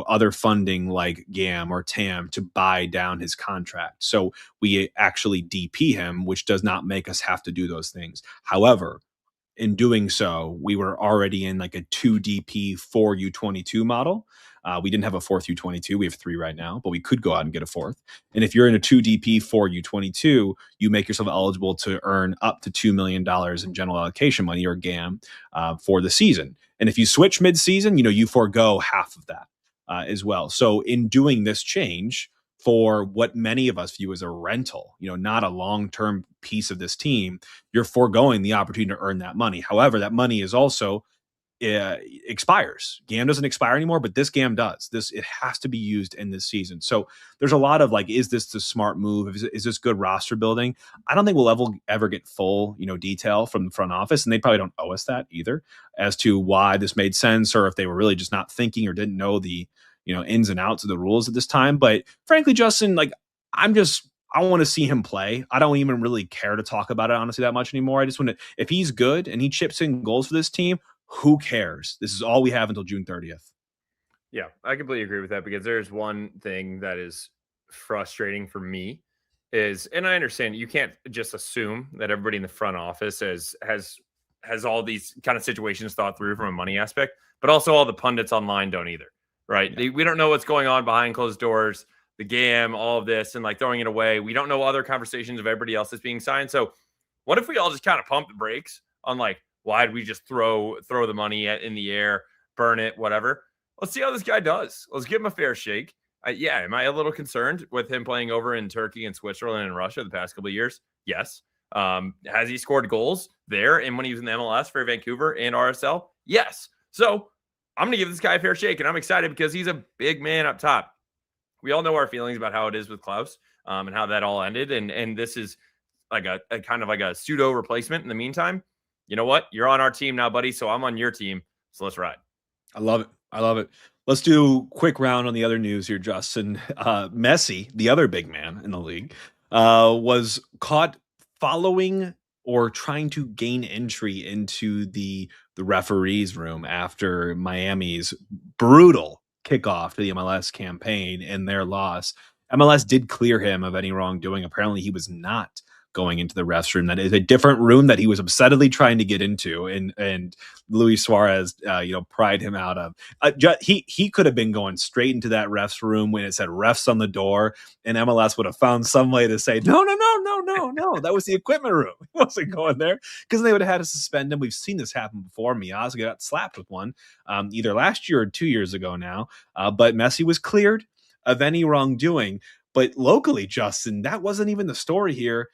other funding like GAM or TAM to buy down his contract. So we actually DP him, which does not make us have to do those things. However, in doing so, we were already in like a 2 DP 4 U22 model. We didn't have a 4th U22. We have 3 right now, but we could go out and get a 4th. And if you're in a 2 DP 4 U22, you make yourself eligible to earn up to $2 million in general allocation money, or GAM, for the season. And if you switch mid-season, you forego half of that as well. So in doing this change for what many of us view as a rental, not a long-term piece of this team, you're foregoing the opportunity to earn that money. However, that money is also expires. GAM doesn't expire anymore, but this GAM does. It has to be used in this season. So there's a lot of like, is this the smart move? Is this good roster building? I don't think we'll ever get full detail from the front office, and they probably don't owe us that either as to why this made sense, or if they were really just not thinking or didn't know the ins and outs of the rules at this time. But frankly, Justin, like I want to see him play. I don't even really care to talk about it, honestly, that much anymore. I just want to, if he's good and he chips in goals for this team, who cares? This is all we have until June 30th. Yeah, I completely agree with that, because there's one thing that is frustrating for me and I understand you can't just assume that everybody in the front office has all these kind of situations thought through from a money aspect, but also all the pundits online don't either, right? Yeah. We don't know what's going on behind closed doors, the GAM, all of this, and like throwing it away. We don't know other conversations of everybody else that's being signed. So what if we all just kind of pump the brakes on like, why did we just throw the money in the air, burn it, whatever? Let's see how this guy does. Let's give him a fair shake. Am I a little concerned with him playing over in Turkey and Switzerland and Russia the past couple of years? Yes. Has he scored goals there and when he was in the MLS for Vancouver and RSL? Yes. So I'm going to give this guy a fair shake, and I'm excited because he's a big man up top. We all know our feelings about how it is with Klaus and how that all ended. And this is like a kind of like a pseudo replacement in the meantime. You know what? You're on our team now, buddy. So I'm on your team. So let's ride. I love it. I love it. Let's do a quick round on the other news here, Justin. Messi, the other big man in the league, was caught following or trying to gain entry into the referee's room after Miami's brutal kickoff to the MLS campaign and their loss. MLS did clear him of any wrongdoing. Apparently, he was not going into the refs room. That is a different room that he was obsessively trying to get into, and Luis Suarez, pried him out of. He could have been going straight into that refs room when it said refs on the door, and MLS would have found some way to say no, that was the equipment room. He wasn't going there, because they would have had to suspend him. We've seen this happen before. Miazga got slapped with one either last year or 2 years ago now, but Messi was cleared of any wrongdoing. But locally, Justin, that wasn't even the story here.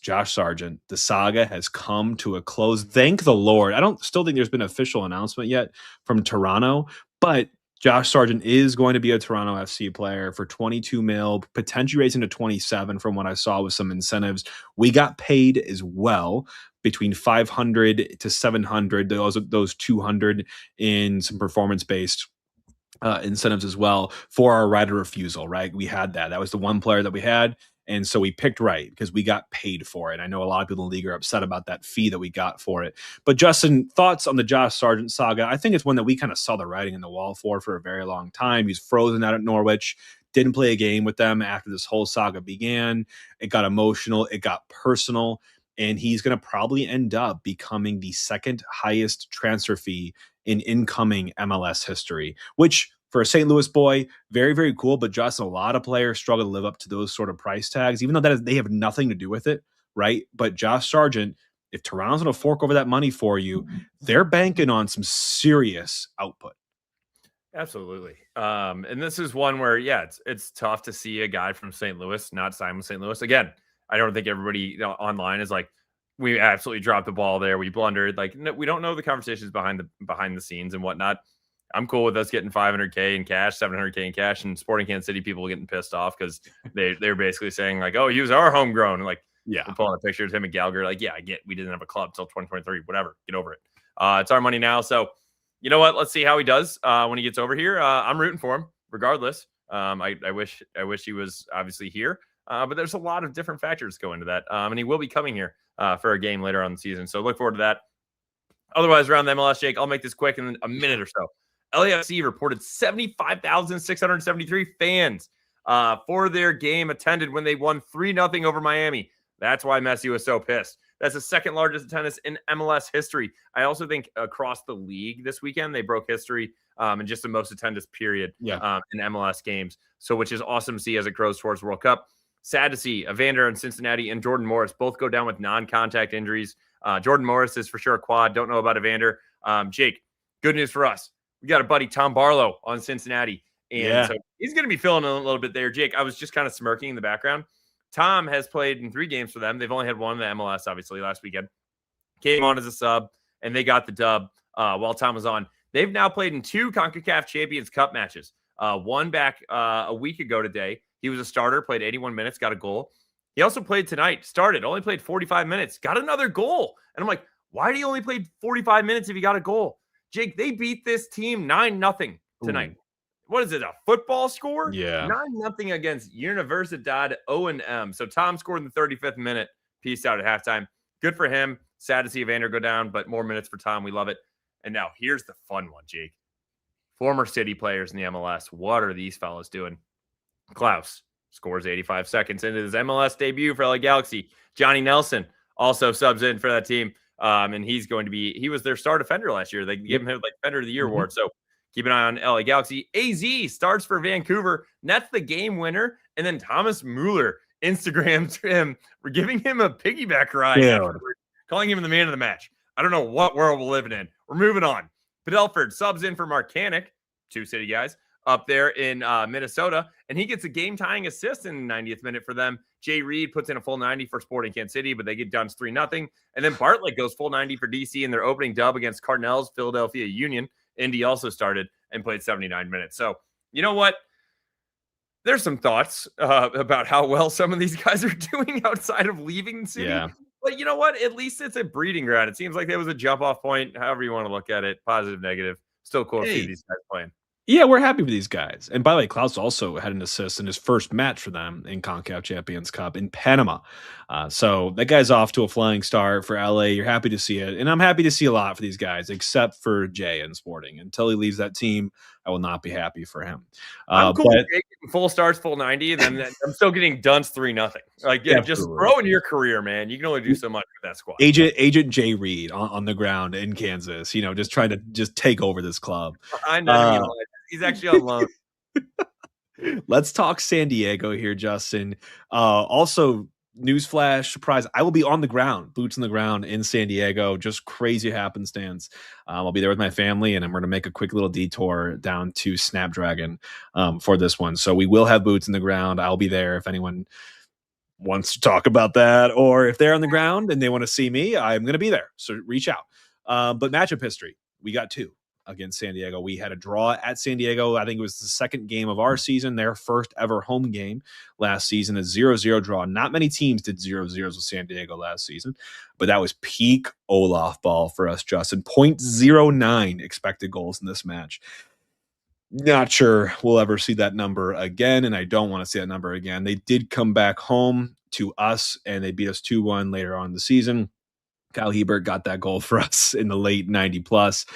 Josh Sargent, the saga has come to a close. Thank the Lord. I don't still think there's been an official announcement yet from Toronto, but Josh Sargent is going to be a Toronto FC player for 22 mil, potentially raising to 27 from what I saw with some incentives. We got paid as well, between 500 to 700, those 200 in some performance-based incentives as well for our right of refusal, right? We had that. That was the one player that we had. And so we picked right because we got paid for it. I know a lot of people in the league are upset about that fee that we got for it. But Justin, thoughts on the Josh Sargent saga? I think it's one that we kind of saw the writing in the wall for a very long time. He's frozen out at Norwich, didn't play a game with them after this whole saga began. It got emotional. It got personal. And he's going to probably end up becoming the second highest transfer fee in incoming MLS history, which for a St. Louis boy, very, very cool. But just a lot of players struggle to live up to those sort of price tags, even though they have nothing to do with it, right? But Josh Sargent, if Toronto's going to fork over that money for you, they're banking on some serious output. Absolutely. And this is one where, it's tough to see a guy from St. Louis not sign with St. Louis. Again, I don't think everybody online is like, we absolutely dropped the ball there. We blundered. Like, no, we don't know the conversations behind the scenes and whatnot. I'm cool with us getting $500K in cash, $700K in cash, and Sporting Kansas City people getting pissed off because they're basically saying like, "Oh, he was our homegrown." And like, yeah, we're pulling a picture of him and Gallagher. Like, yeah, I get we didn't have a club till 2023. Whatever, get over it. It's our money now. So, you know what? Let's see how he does when he gets over here. I'm rooting for him regardless. I wish he was obviously here, but there's a lot of different factors go into that, and he will be coming here for a game later on the season. So look forward to that. Otherwise, around the MLS, Jake, I'll make this quick in a minute or so. LAFC reported 75,673 fans for their game attended when they won 3-0 over Miami. That's why Messi was so pissed. That's the second largest attendance in MLS history. I also think across the league this weekend, they broke history in just the most attendance period in MLS games. So, which is awesome to see as it grows towards World Cup. Sad to see Evander in Cincinnati and Jordan Morris both go down with non-contact injuries. Jordan Morris is for sure a quad. Don't know about Evander. Jake, good news for us. We got a buddy, Tom Barlow, on Cincinnati. And so he's going to be filling a little bit there. Jake, I was just kind of smirking in the background. Tom has played in 3 games for them. They've only had one in the MLS, obviously, last weekend. Came on as a sub, and they got the dub. while Tom was on. They've now played in 2 CONCACAF Champions Cup matches. One back a week ago today. He was a starter, played 81 minutes, got a goal. He also played tonight, started, only played 45 minutes, got another goal. And I'm like, why did he only play 45 minutes if he got a goal? Jake, they beat this team 9-0 tonight. Ooh. What is it, a football score? Yeah. 9-0 against Universidad O&M. So Tom scored in the 35th minute. Peace out at halftime. Good for him. Sad to see Evander go down, but more minutes for Tom. We love it. And now here's the fun one, Jake. Former City players in the MLS. What are these fellas doing? Klaus scores 85 seconds into his MLS debut for LA Galaxy. Johnny Nelson also subs in for that team. And he was their star defender last year. They gave him like Defender of the Year award. So keep an eye on LA Galaxy. AZ starts for Vancouver. Nets the game winner. And then Thomas Mueller Instagrams him for giving him a piggyback ride afterward, calling him the man of the match. I don't know what world we're living in. We're moving on. Padelford subs in for Mark Kanik, 2 City guys, up there in Minnesota, and he gets a game-tying assist in the 90th minute for them. Jay Reed puts in a full 90 for Sporting Kansas City, but they get done 3-0. And then Bartlett goes full 90 for DC in their opening dub against Cardinals, Philadelphia Union. Indy also started and played 79 minutes. So, you know what? There's some thoughts about how well some of these guys are doing outside of leaving the city. Yeah. But you know what? At least it's a breeding ground. It seems like there was a jump-off point, however you want to look at it, positive, negative. Still cool to see these guys playing. Yeah, we're happy with these guys. And by the way, Klaus also had an assist in his first match for them in CONCACAF Champions Cup in Panama. So that guy's off to a flying start for LA. You're happy to see it. And I'm happy to see a lot for these guys, except for Jay in Sporting. Until he leaves that team, I will not be happy for him. I'm cool with full starts, full 90, and then I'm still getting dunced 3-0. Like, yeah, just throw in your career, man. You can only do so much with that squad. Agent Jay Reed on the ground in Kansas, just trying to just take over this club. I know. He's actually on loan. Let's talk San Diego here, Justin. Also, newsflash, surprise, I will be on the ground, boots on the ground in San Diego. Just crazy happenstance. I'll be there with my family, and I'm going to make a quick little detour down to Snapdragon for this one. So we will have boots in the ground. I'll be there if anyone wants to talk about that, or if they're on the ground and they want to see me, I'm going to be there. So reach out. But matchup history, we got 2 against San Diego. We had a draw at San Diego. I think it was the second game of our season, their first ever home game last season, a 0-0 draw. Not many teams did 0-0s with San Diego last season, but that was peak Olaf ball for us, Justin. 0.09 expected goals in this match. Not sure we'll ever see that number again, and I don't want to see that number again. They did come back home to us, and they beat us 2-1 later on in the season. Kyle Hebert got that goal for us in the late 90+.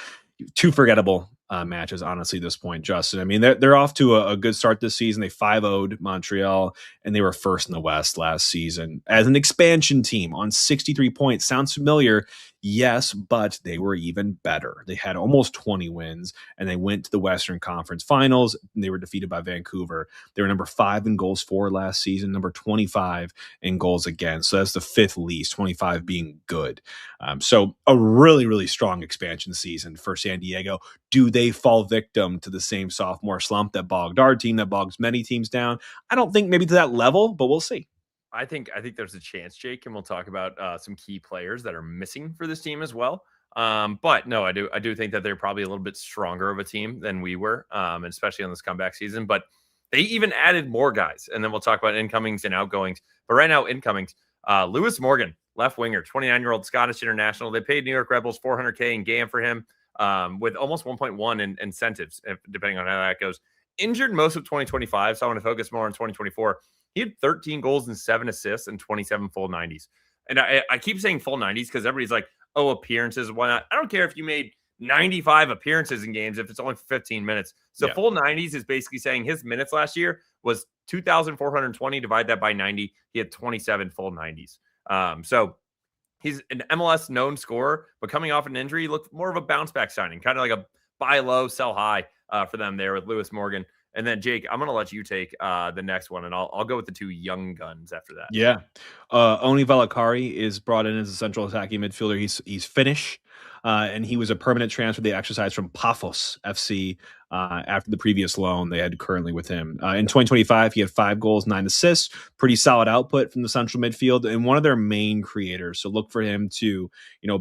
2 forgettable matches, honestly, at this point, Justin. I mean, they're off to a good start this season. They 5-0'd Montreal, and they were first in the West last season as an expansion team on 63 points. Sounds familiar? Yes, but they were even better. They had almost 20 wins, and they went to the Western Conference Finals, and they were defeated by Vancouver. They were number 5 in goals for last season, number 25 in goals against. So that's the 5th least, 25 being good. So a really, really strong expansion season for San Diego. Do they fall victim to the same sophomore slump that bogged our team, that bogs many teams down? I don't think maybe to that level, but we'll see. I think there's a chance, Jake, and we'll talk about some key players that are missing for this team as well. But no, I do think that they're probably a little bit stronger of a team than we were, especially on this comeback season. But they even added more guys, and then we'll talk about incomings and outgoings. But right now, incomings, Lewis Morgan, left winger, 29-year-old Scottish international. They paid New York Rebels $400K in GAM for him, with almost 1.1 in incentives, depending on how that goes. Injured most of 2025, so I want to focus more on 2024. He had 13 goals and 7 assists and 27 full 90s. And I keep saying full 90s because everybody's like, oh, appearances, why not? I don't care if you made 95 appearances in games if it's only for 15 minutes. So full 90s is basically saying his minutes last year was 2,420. Divide that by 90. He had 27 full 90s. So he's an MLS known scorer, but coming off an injury, looked more of a bounce back signing, kind of like a buy low, sell high for them there with Lewis Morgan. And then, Jake, I'm going to let you take the next one, and I'll go with the 2 young guns after that. Yeah. Oni Valakari is brought in as a central attacking midfielder. He's Finnish, and he was a permanent transfer they exercised from Paphos FC after the previous loan they had currently with him. In 2025, he had 5 goals, 9 assists, pretty solid output from the central midfield, and one of their main creators. So look for him to,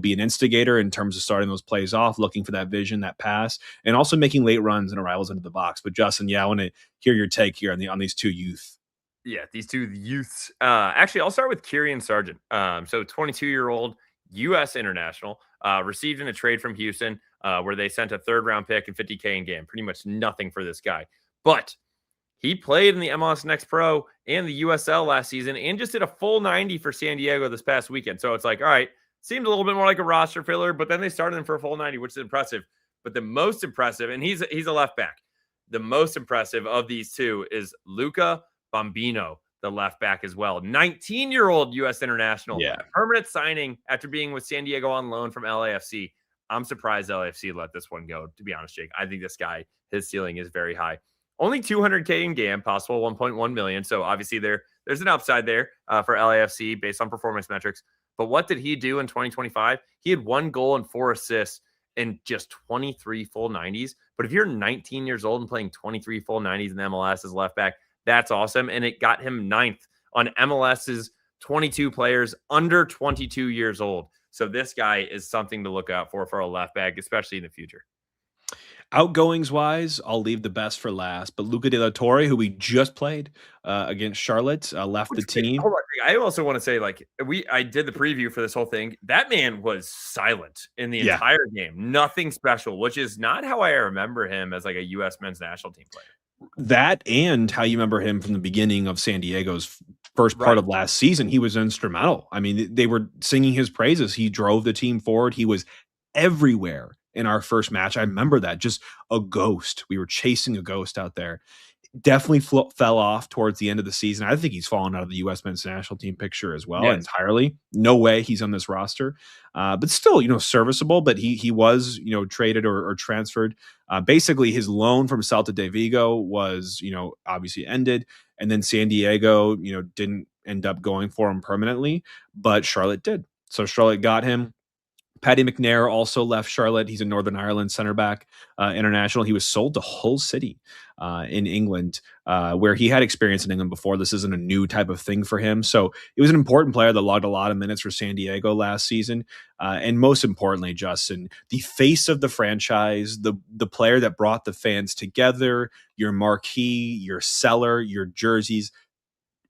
be an instigator in terms of starting those plays off, looking for that vision, that pass, and also making late runs and arrivals into the box. But Justin, yeah, I want to hear your take here on these two youth. Yeah, these two youths. Actually, I'll start with Kyrian Sargent. So 22-year-old U.S. international, received in a trade from Houston, where they sent a third-round pick and $50K in game. Pretty much nothing for this guy. But he played in the MLS Next Pro and the USL last season and just did a full 90 for San Diego this past weekend. So it's like, all right, seemed a little bit more like a roster filler, but then they started him for a full 90, which is impressive. But the most impressive, and he's a left back, the most impressive of these two is Luca Bambino, the left back as well. 19-year-old U.S. international, Yeah. permanent signing after being with San Diego on loan from LAFC. I'm surprised LAFC let this one go, to be honest, Jake. I think this guy, his ceiling is very high. Only $200K in game, possible $1.1 million. So obviously there's an upside there for LAFC based on performance metrics. But what did he do in 2025? He had 1 goal and 4 assists in just 23 full 90s. But if you're 19 years old and playing 23 full 90s in the MLS as left back, that's awesome. And it got him 9th on MLS's 22 players under 22 years old. So this guy is something to look out for a left back, especially in the future. Outgoings wise, I'll leave the best for last. But Luca De La Torre, who we just played against Charlotte, left the team. Hold on, I also want to say, I did the preview for this whole thing. That man was silent in the entire game. Nothing special, which is not how I remember him as like a U.S. men's national team player. That and how you remember him from the beginning of San Diego's first part of last season. He was instrumental. I mean, they were singing his praises. He drove the team forward. He was everywhere in our first match. I remember that, just a ghost. We were chasing a ghost out there. Definitely fell off towards the end of the season. I think he's fallen out of the U.S. men's national team picture as well entirely. No way he's on this roster, but still, serviceable. But he was, traded or transferred. Basically, his loan from Celta de Vigo was, obviously ended, and then San Diego, didn't end up going for him permanently, but Charlotte did. So Charlotte got him. Paddy McNair also left Charlotte. He's a Northern Ireland center back international. He was sold to Hull City in England, where he had experience in England before. This isn't a new type of thing for him. So it was an important player that logged a lot of minutes for San Diego last season. And most importantly, Justin, the face of the franchise, the player that brought the fans together, your marquee, your seller, your jerseys,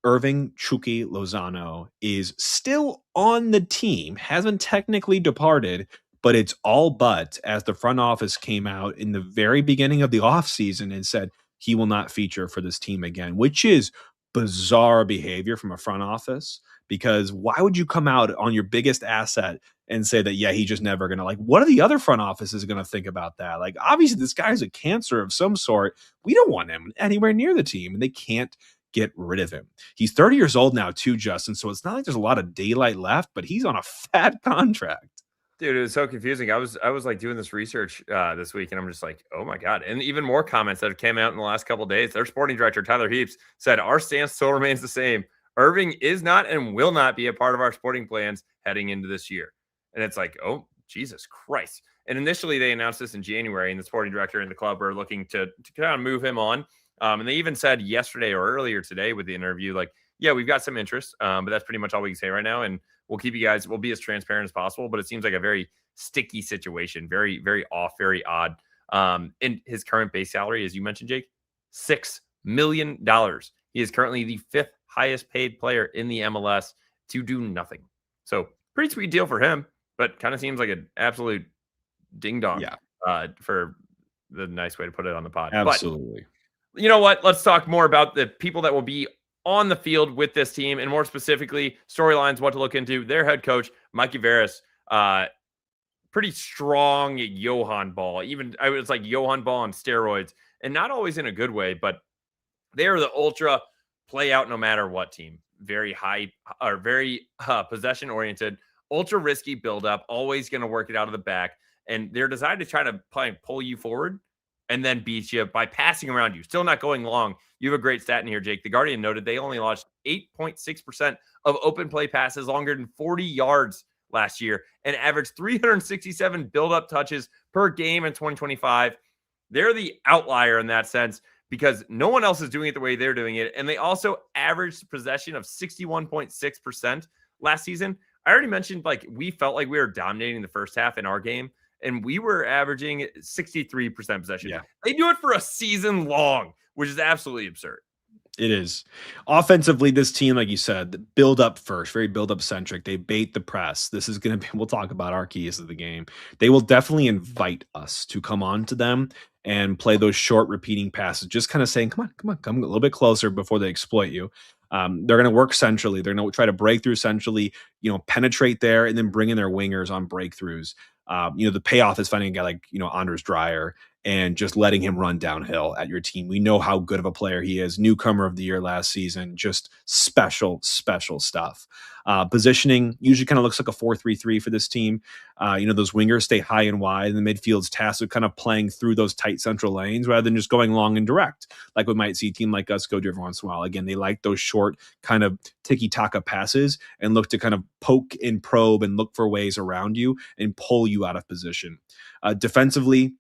Irving Chucky Lozano is still on the team, hasn't technically departed, but it's all but, as the front office came out in the very beginning of the offseason and said he will not feature for this team again, which is bizarre behavior from a front office, because why would you come out on your biggest asset and say that, yeah, he's just never going to, what are the other front offices going to think about that? Obviously this guy's a cancer of some sort. We don't want him anywhere near the team, and they can't get rid of him. He's 30 years old now too, Justin, so it's not like there's a lot of daylight left, but he's on a fat contract. Dude, it was so confusing. I was doing this research this week, and I'm just like, oh my God. And even more comments that have came out in the last couple of days. Their sporting director, Tyler Heaps, said, our stance still remains the same. Irving is not and will not be a part of our sporting plans heading into this year. And it's like, oh, Jesus Christ. And initially they announced this in January, and the sporting director and the club were looking to kind of move him on. And they even said yesterday or earlier today with the interview, yeah, we've got some interest, but that's pretty much all we can say right now. And we'll be as transparent as possible, but it seems like a very sticky situation, very, very off, very odd. And his current base salary, as you mentioned, Jake, $6 million. He is currently the 5th highest paid player in the MLS to do nothing. So pretty sweet deal for him, but kind of seems like an absolute ding dong for the nice way to put it on the pod. Absolutely. But, you know what? Let's talk more about the people that will be on the field with this team, and more specifically, storylines, what to look into. Their head coach, Mikey Veras, pretty strong Johan ball. Even it's like Johan ball on steroids, and not always in a good way, but they are the ultra play out no matter what team. Very high or very possession oriented, ultra risky build up, always going to work it out of the back. And they're designed to try to pull you forward and then beat you by passing around you. Still not going long. You have a great stat in here, Jake. The Guardian noted they only launched 8.6% of open play passes longer than 40 yards last year and averaged 367 build-up touches per game in 2025. They're the outlier in that sense because no one else is doing it the way they're doing it. And they also averaged possession of 61.6% last season. I already mentioned, like, we felt like we were dominating the first half in our game, and we were averaging 63% possession. Yeah. They do it for a season long, which is absolutely absurd. It is. Offensively, this team, like you said, build up first, very build up centric. They bait the press. This is going to be, we'll talk about our keys of the game. They will definitely invite us to come on to them and play those short repeating passes, just kind of saying, come on, come a little bit closer before they exploit you. They're going to work centrally. They're going to try to break through centrally, penetrate there and then bring in their wingers on breakthroughs. The payoff is finding a guy like, Anders Dreyer and just letting him run downhill at your team. We know how good of a player he is. Newcomer of the year last season, just special stuff. Positioning usually kind of looks like a 4-3-3 for this team. Those wingers stay high and wide, and the midfield's tasked with kind of playing through those tight central lanes rather than just going long and direct, like we might see a team like us go do every once in a while. Again, they like those short kind of tiki-taka passes and look to kind of poke and probe and look for ways around you and pull you out of position. Defensively,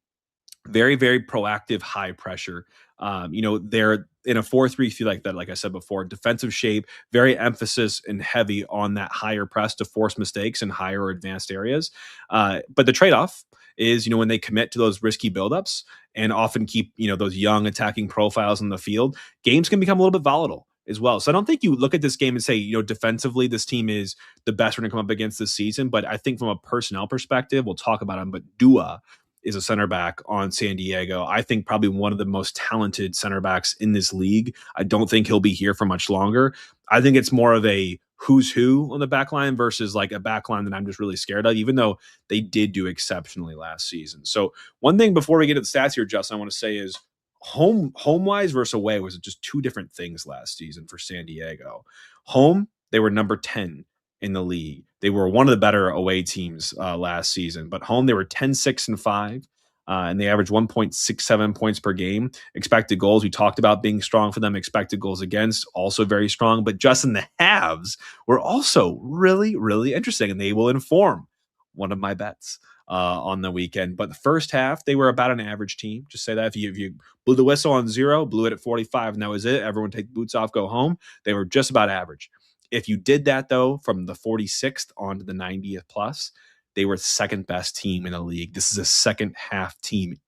very, very proactive, high pressure. They're in a 4-3-3 like that, like I said before, defensive shape, very emphasis and heavy on that higher press to force mistakes in higher or advanced areas. But the trade-off is, when they commit to those risky buildups and often keep, those young attacking profiles in the field, games can become a little bit volatile as well. So I don't think you look at this game and say, defensively, this team is the best we're going to come up against this season. But I think from a personnel perspective, we'll talk about him, but Dua is a center back on San Diego. I think probably one of the most talented center backs in this league. I don't think he'll be here for much longer. I think it's more of a who's who on the back line versus like a back line that I'm just really scared of, even though they did do exceptionally last season. So one thing before we get to the stats here, Justin, I want to say is home wise versus away was just two different things last season for San Diego. Home, they were number 10 in the league. They were one of the better away teams last season, but home they were 10-6-5, and they averaged 1.67 points per game. Expected goals, we talked about being strong for them. Expected goals against, also very strong. But just in the halves were also really, really interesting, and they will inform one of my bets on the weekend. But the first half, they were about an average team. Just say that if you blew the whistle on 0, blew it at 45, and that was it, everyone take the boots off, go home. They were just about average. If you did that, though, from the 46th on to the 90th plus, they were the second best team in the league. This is a second half team.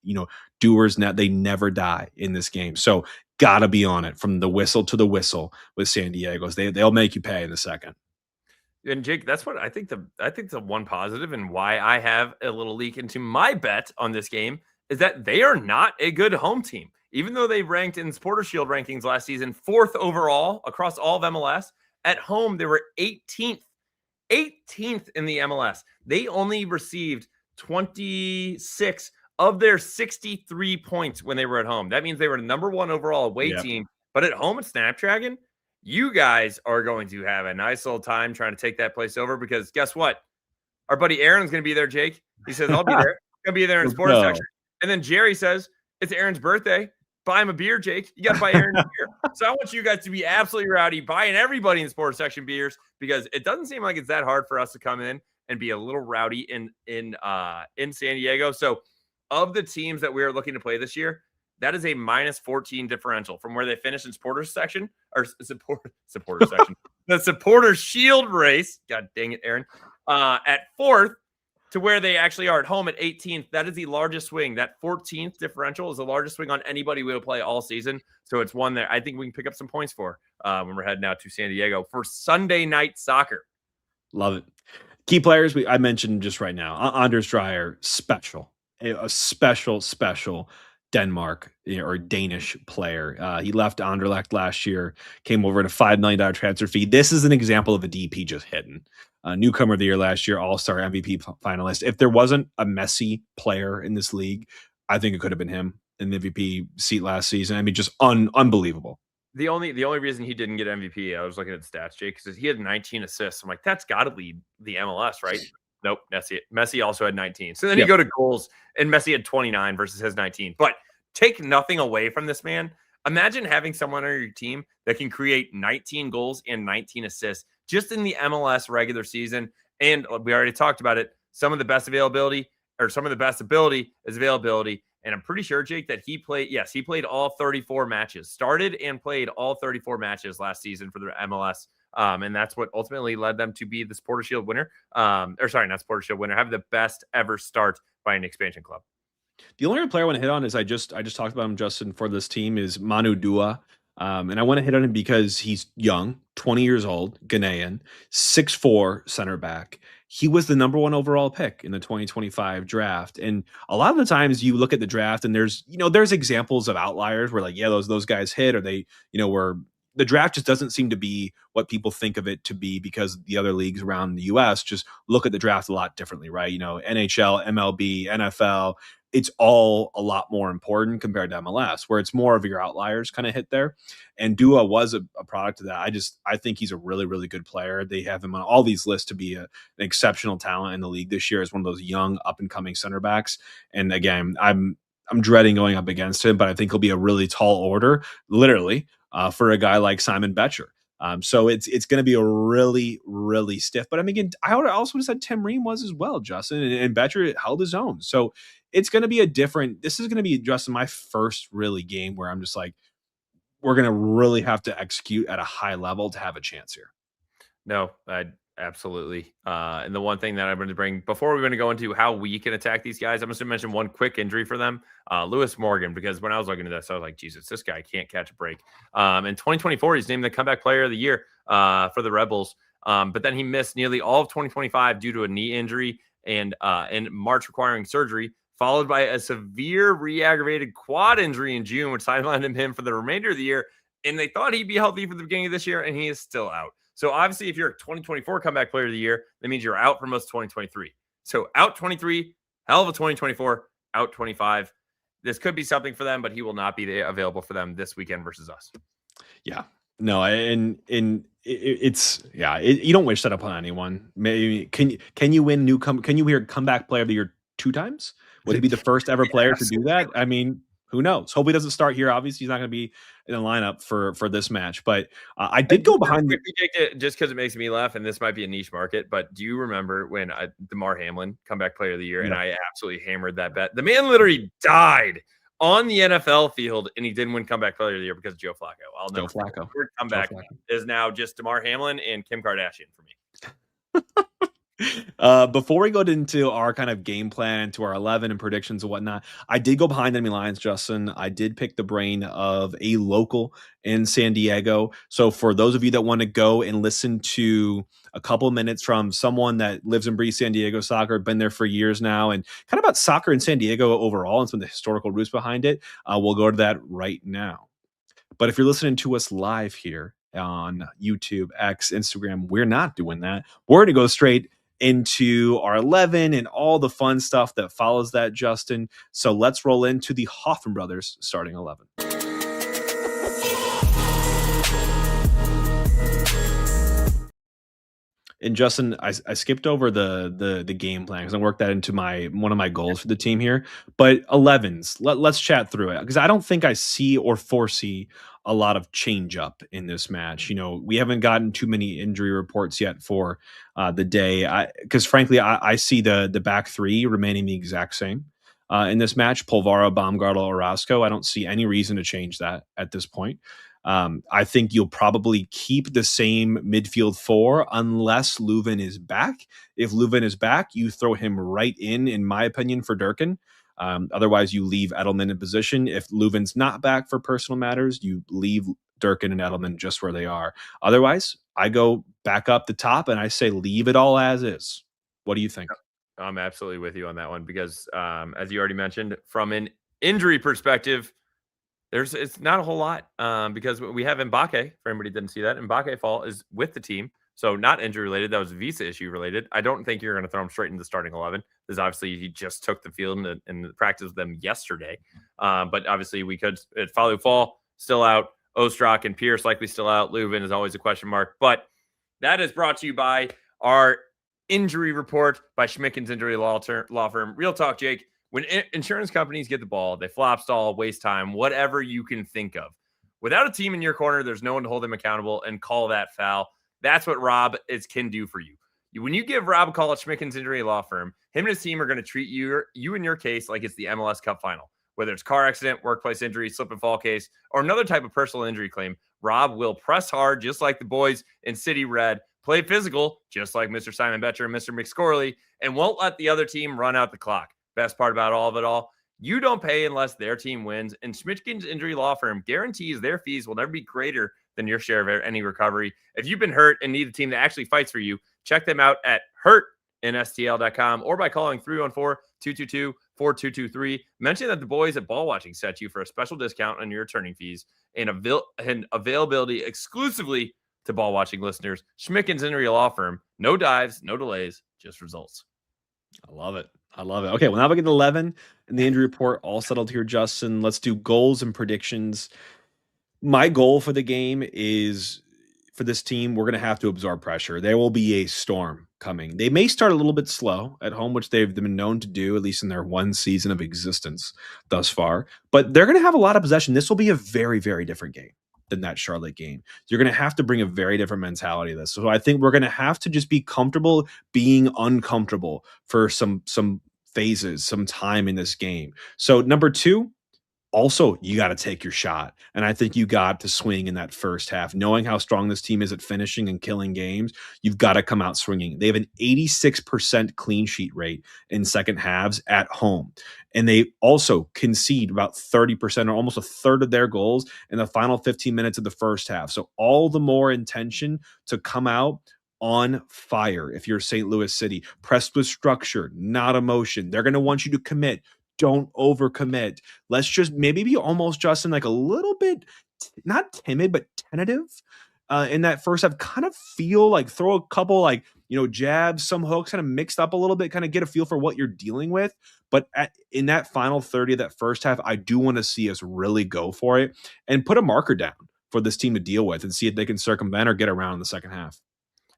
Doers, they never die in this game. So got to be on it from the whistle to the whistle with San Diego's. They'll make you pay in a second. And Jake, that's what I think the one positive and why I have a little leak into my bet on this game is that they are not a good home team. Even though they ranked in Supporter Shield rankings last season 4th overall across all of MLS, at home, they were 18th in the MLS. They only received 26 of their 63 points when they were at home. That means they were the number 1 overall away team. But at home at Snapdragon, you guys are going to have a nice little time trying to take that place over because guess what? Our buddy Aaron's going to be there, Jake. He says, I'll be there. Going to be there in sports section. And then Jerry says, it's Aaron's birthday. Buy him a beer, Jake. You got to buy Aaron a beer. So I want you guys to be absolutely rowdy, buying everybody in the sports section beers because it doesn't seem like it's that hard for us to come in and be a little rowdy in San Diego. So of the teams that we are looking to play this year, that is a -14 differential from where they finished in supporters section or supporter section, the supporter shield race. God dang it, Aaron. At 4th. To where they actually are at home at 18th. That is the largest swing. That 14th differential is the largest swing on anybody we will play all season. So it's one that I think we can pick up some points for when we're heading out to San Diego for Sunday night soccer. Love it. Key players I mentioned just right now. Anders Dreyer, special. A special Denmark or Danish player. He left Anderlecht last year, came over at a $5 million transfer fee. This is an example of a DP just hitting. Newcomer of the year last year, all-star MVP finalist. If there wasn't a Messi player in this league, I think it could have been him in the MVP seat last season. I mean, just unbelievable. The only reason he didn't get MVP, I was looking at stats, Jake, because he had 19 assists. I'm like, that's got to lead the MLS, right? Nope, Messi also had 19. So then you go to goals, and Messi had 29 versus his 19. But take nothing away from this man. Imagine having someone on your team that can create 19 goals and 19 assists just in the MLS regular season. And we already talked about it. Some of the best availability or some of the best ability is availability. And I'm pretty sure, Jake, that he played all 34 matches, started and played all 34 matches last season for the MLS. And that's what ultimately led them to be the Supporter Shield winner. Or sorry, not Supporter Shield winner, have the best ever start by an expansion club. The only other player I want to hit on is I just talked about him, Justin, for this team is Manu Dua. And I want to hit on him because he's young, 20 years old, Ghanaian, 6'4" center back. He was the number one overall pick in the 2025 draft. And a lot of the times you look at the draft and there's examples of outliers where like, yeah, those guys hit or they, were the draft just doesn't seem to be what people think of it to be because the other leagues around the US just look at the draft a lot differently, right? NHL, MLB, NFL, it's all a lot more important compared to MLS, where it's more of your outliers kind of hit there. And Dua was a product of that. I think he's a really, really good player. They have him on all these lists to be an exceptional talent in the league this year as one of those young up and coming center backs. And again, I'm dreading going up against him, but I think he'll be a really tall order, literally, for a guy like Simon Betcher. So it's going to be a really, really stiff. But I mean, again, I also would have said Tim Ream was as well, Justin, and Betcher held his own. So it's going to be this is going to be, Justin, my first really game where I'm just like, we're going to really have to execute at a high level to have a chance here. No, absolutely. And the one thing that I'm going to bring before we're going to go into how we can attack these guys, I'm just going to mention one quick injury for them, Lewis Morgan, because when I was looking at this, I was like, Jesus, this guy can't catch a break. In 2024, he's named the comeback player of the year for the Rebels. But then he missed nearly all of 2025 due to a knee injury and in March requiring surgery, followed by a severe re-aggravated quad injury in June, which sidelined him for the remainder of the year. And they thought he'd be healthy for the beginning of this year, and he is still out. So obviously, if you're a 2024 comeback player of the year, that means you're out for most of 2023. So out 23, hell of a 2024, out 25. This could be something for them, but he will not be available for them this weekend versus us. Yeah. No, and it's you don't wish that upon anyone. Maybe can you win can you hear comeback player of the year 2 times? Would he be the first ever player to do that? I mean, who knows? Hope he doesn't start here. Obviously, he's not going to be in the lineup for this match. But I did go behind just because it makes me laugh, and this might be a niche market. But do you remember when DeMar Hamlin, comeback player of the year, and I absolutely hammered that bet? The man literally died on the NFL field, and he didn't win comeback player of the year because of Joe Flacco. I'll never forget. The word comeback is now just DeMar Hamlin and Kim Kardashian for me. Before we go into our kind of game plan to our 11 and predictions and whatnot, I did go behind enemy lines, Justin. I did pick the brain of a local in San Diego. So for those of you that want to go and listen to a couple minutes from someone that lives and breathes San Diego soccer, been there for years now, and kind of about soccer in San Diego overall and some of the historical roots behind it, we'll go to that right now. But if you're listening to us live here on YouTube, X, Instagram, we're not doing that. We're going to go straight into our 11 and all the fun stuff that follows that, Justin. So let's roll into the Hoffman Brothers starting 11. And Justin, I skipped over the game plan because I worked that into one of my goals for the team here. But 11s, let's chat through it because I don't think I see or foresee a lot of change up in this match. We haven't gotten too many injury reports yet for the day. Because frankly, I see the back three remaining the exact same in this match: Polvara, Baumgartel, Orozco. I don't see any reason to change that at this point. I think you'll probably keep the same midfield 4 unless Leuven is back. If Leuven is back, you throw him right in my opinion, for Durkin. Otherwise, you leave Edelman in position. If Leuven's not back for personal matters, you leave Durkin and Edelman just where they are. Otherwise, I go back up the top and I say leave it all as is. What do you think? I'm absolutely with you on that one because, as you already mentioned, from an injury perspective, it's not a whole lot because we have Mbake. For anybody who didn't see that, Mbake Fall is with the team, so not injury related. That was visa issue related. I don't think you're going to throw him straight into the starting 11 because obviously he just took the field and practiced with them yesterday. But obviously we could Falu Fall still out, Ostrak and Pierce likely still out. Leuven is always a question mark. But that is brought to you by our injury report by Schmicken's Injury Law Firm. Real talk, Jake. When insurance companies get the ball, they flop, stall, waste time, whatever you can think of. Without a team in your corner, there's no one to hold them accountable and call that foul. That's what Rob can do for you. When you give Rob a call at Schmicken's Injury Law Firm, him and his team are going to treat you and your case like it's the MLS Cup final. Whether it's car accident, workplace injury, slip and fall case, or another type of personal injury claim, Rob will press hard, just like the boys in City Red, play physical, just like Mr. Simon Betcher and Mr. McScorley, and won't let the other team run out the clock. Best part about all of it all, you don't pay unless their team wins, and Schmidtgen's Injury Law Firm guarantees their fees will never be greater than your share of any recovery. If you've been hurt and need a team that actually fights for you, check them out at hurtinstl.com or by calling 314-222-4223. Mention that the boys at Ball Watching set you for a special discount on your attorney fees and availability exclusively to Ball Watching listeners. Schmidtgen's Injury Law Firm. No dives, no delays, just results. I love it. I love it. Okay, well, now we get to 11 in the injury report. All settled here, Justin. Let's do goals and predictions. My goal for the game is, for this team, we're going to have to absorb pressure. There will be a storm coming. They may start a little bit slow at home, which they've been known to do, at least in their one season of existence thus far. But they're going to have a lot of possession. This will be a very, very different game than that Charlotte game. You're going to have to bring a very different mentality to this. So I think we're going to have to just be comfortable being uncomfortable for some phases, some time in this game. So number 2, also, you got to take your shot. And I think you got to swing in that first half. Knowing how strong this team is at finishing and killing games, you've got to come out swinging. They have an 86% clean sheet rate in second halves at home. And they also concede about 30% or almost a third of their goals in the final 15 minutes of the first half. So all the more intention to come out on fire if you're St. Louis City. Pressed with structure, not emotion. They're going to want you to commit. Don't overcommit. Let's just maybe be almost, Justin, like a little bit, not timid, but tentative in that first half. Kind of feel like throw a couple jabs, some hooks, kind of mixed up a little bit, kind of get a feel for what you're dealing with. But in that final 30 of that first half, I do want to see us really go for it and put a marker down for this team to deal with and see if they can circumvent or get around in the second half.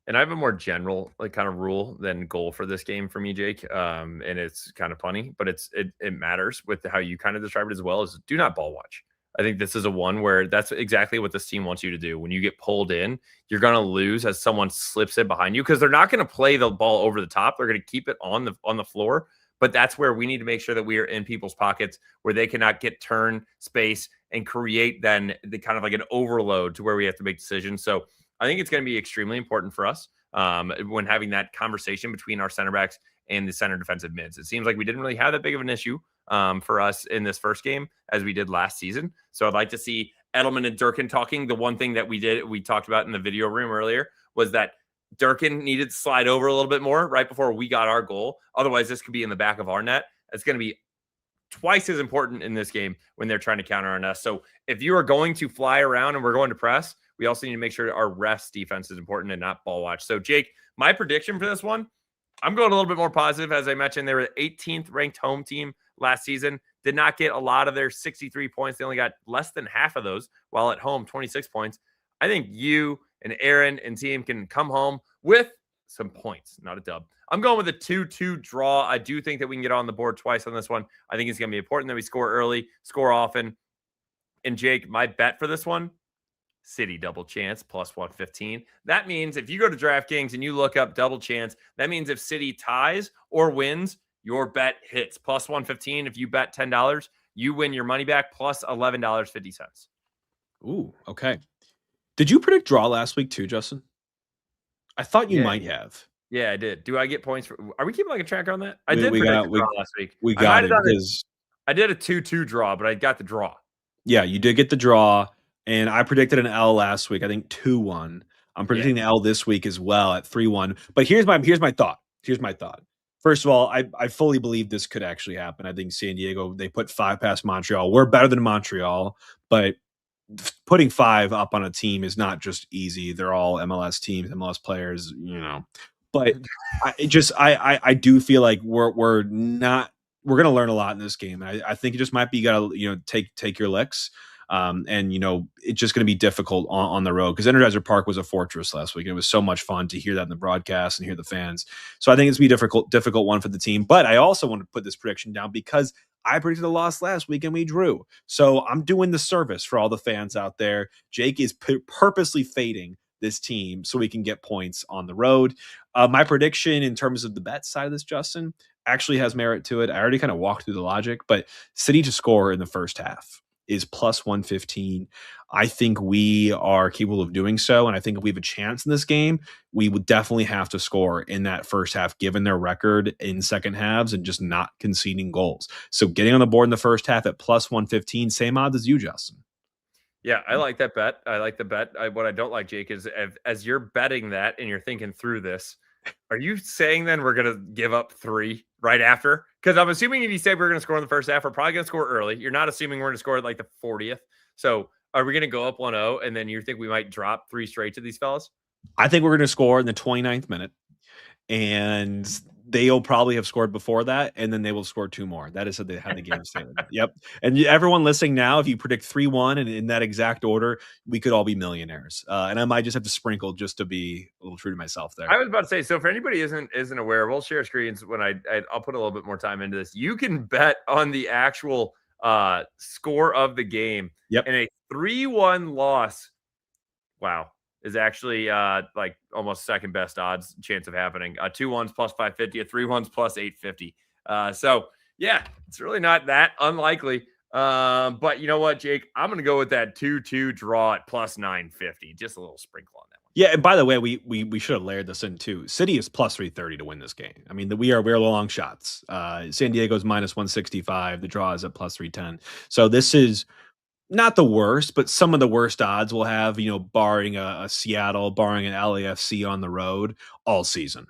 And I have a more general kind of rule than goal for this game for me, Jake. And it's kind of funny, but it matters with how you kind of describe it as well, is do not ball watch. I think this is a one where that's exactly what this team wants you to do. When you get pulled in, you're going to lose as someone slips it behind you, because they're not going to play the ball over the top. They're going to keep it on the floor. But that's where we need to make sure that we are in people's pockets where they cannot get turn space and create then the kind of like an overload to where we have to make decisions. So I think it's going to be extremely important for us when having that conversation between our center backs and the center defensive mids. It seems like we didn't really have that big of an issue for us in this first game as we did last season. So I'd like to see Edelman and Durkin talking. The one thing that we talked about in the video room earlier was that Durkin needed to slide over a little bit more right before we got our goal. Otherwise, this could be in the back of our net. It's going to be twice as important in this game when they're trying to counter on us. So if you are going to fly around and we're going to press, we also need to make sure our refs defense is important and not ball watch. So, Jake, my prediction for this one, I'm going a little bit more positive. As I mentioned, they were the 18th ranked home team last season. Did not get a lot of their 63 points. They only got less than half of those, while at home, 26 points. I think you and Aaron and team can come home with some points, not a dub. I'm going with a 2-2 draw. I do think that we can get on the board twice on this one. I think it's going to be important that we score early, score often. And, Jake, my bet for this one, City double chance plus 115. That means if you go to DraftKings and you look up double chance, that means if City ties or wins, your bet hits plus 115. If you bet $10, you win your money back plus $11.50. Ooh, okay. Did you predict draw last week too, Justin? I thought you might have. Yeah, I did. Do I get points for? Are we keeping like a track on that? I We- did we predict got- the draw last week. We got it because I did a 2-2 draw, but I got the draw. yeah, you did get the draw, and I predicted an L last week. I think 2-1. I'm predicting the L this week as well at 3-1. But here's my thought. Here's my thought. First of all, I fully believe this could actually happen. I think San Diego, they put 5 past Montreal. We're better than Montreal, but putting 5 up on a team is not just easy. They're all MLS teams, MLS players, But I do feel like we're not. We're going to learn a lot in this game. I think it just might be you got to take your licks. And it's just going to be difficult on the road because Energizer Park was a fortress last week. And it was so much fun to hear that in the broadcast and hear the fans. So I think it's going to be a difficult one for the team. But I also want to put this prediction down because I predicted a loss last week and we drew. So I'm doing the service for all the fans out there. Jake is purposely fading this team so we can get points on the road. My prediction in terms of the bet side of this, Justin, actually has merit to it. I already kind of walked through the logic, but City to score in the first half is plus 115. I think we are capable of doing so. And I think if we have a chance in this game, we would definitely have to score in that first half, given their record in second halves and just not conceding goals. So getting on the board in the first half at plus 115, same odds as you, Justin. Yeah, I like that bet. I like the bet. What I don't like, Jake, is as you're betting that and you're thinking through this, are you saying then we're going to give up 3 right after? Because I'm assuming if you say we're going to score in the first half, we're probably going to score early. You're not assuming we're going to score at like the 40th. So are we going to go up 1-0 and then you think we might drop 3 straight to these fellas? I think we're going to score in the 29th minute, and they'll probably have scored before that, and then they will score 2 more. That is how the game started. Yep. And everyone listening now, if you predict 3-1 and in that exact order, we could all be millionaires. And I might just have to sprinkle just to be a little true to myself there. I was about to say, so for anybody isn't aware, we'll share screens when I'll put a little bit more time into this. You can bet on the actual score of the game. Yep. And a 3-1 loss, wow, is actually like almost second best odds chance of happening. 2-1s plus 550, a 3-1s plus 850. So yeah, it's really not that unlikely. But you know what, Jake? I'm gonna go with that 2-2 draw at plus 950. Just a little sprinkle on that one. Yeah, and by the way, we should have layered this in too. City is plus 330 to win this game. I mean, we're long shots. San Diego's minus 165. The draw is at plus 310. So this is not the worst, but some of the worst odds we'll have, barring a Seattle, barring an LAFC on the road all season.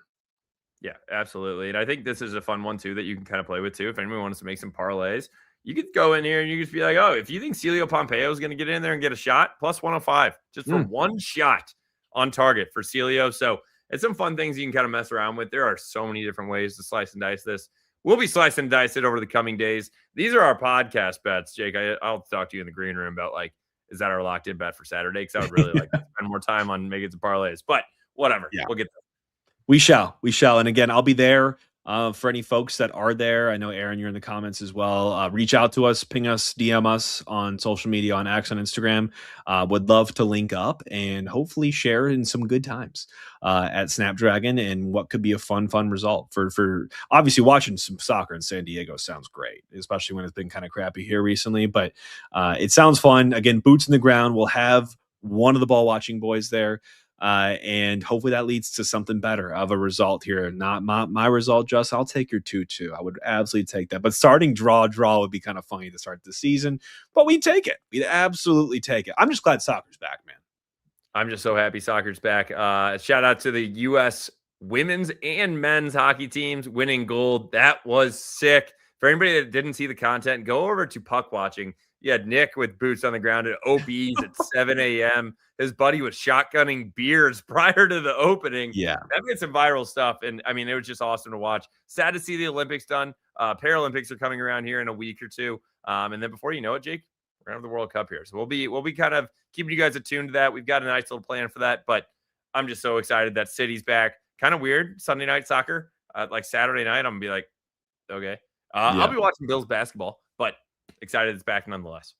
Yeah, absolutely. And I think this is a fun one too that you can kind of play with too. If anyone wants to make some parlays, you could go in here and you could be like, oh, if you think Celio Pompeo is going to get in there and get a shot, plus 105 just for one shot on target for Celio. So it's some fun things you can kind of mess around with. There are so many different ways to slice and dice this. We'll be slicing and dice it over the coming days. These are our podcast bets, Jake. I'll talk to you in the green room about like, is that our locked in bet for Saturday? Because I would really like to spend more time on making some parlays. But whatever, we'll get there. We shall. And again, I'll be there for any folks that are there. I know, Aaron, you're in the comments as well. Reach out to us, ping us, DM us on social media, on X, on Instagram. Would love to link up and hopefully share in some good times at Snapdragon and what could be a fun result for obviously watching some soccer in San Diego sounds great, especially when it's been kind of crappy here recently. But it sounds fun. Again, boots in the ground. We'll have one of the ball watching boys there. And hopefully that leads to something better of a result here. Not my result, just I'll take your 2-2. I would absolutely take that. But starting draw would be kind of funny to start the season. But we take it. We'd absolutely take it. I'm just glad soccer's back, man. I'm just so happy soccer's back. Shout out to the U.S. women's and men's hockey teams winning gold. That was sick. For anybody that didn't see the content, go over to Puck Watching. You had Nick with boots on the ground at OBs at 7 a.m. His buddy was shotgunning beers prior to the opening. Yeah. That made some viral stuff. And I mean, it was just awesome to watch. Sad to see the Olympics done. Paralympics are coming around here in a week or two. And then before you know it, Jake, we're going to have the World Cup here. So we'll be kind of keeping you guys attuned to that. We've got a nice little plan for that. But I'm just so excited that City's back. Kind of weird. Sunday night soccer. Like Saturday night, I'm going to be like, okay. I'll be watching Bills basketball, but excited it's back nonetheless.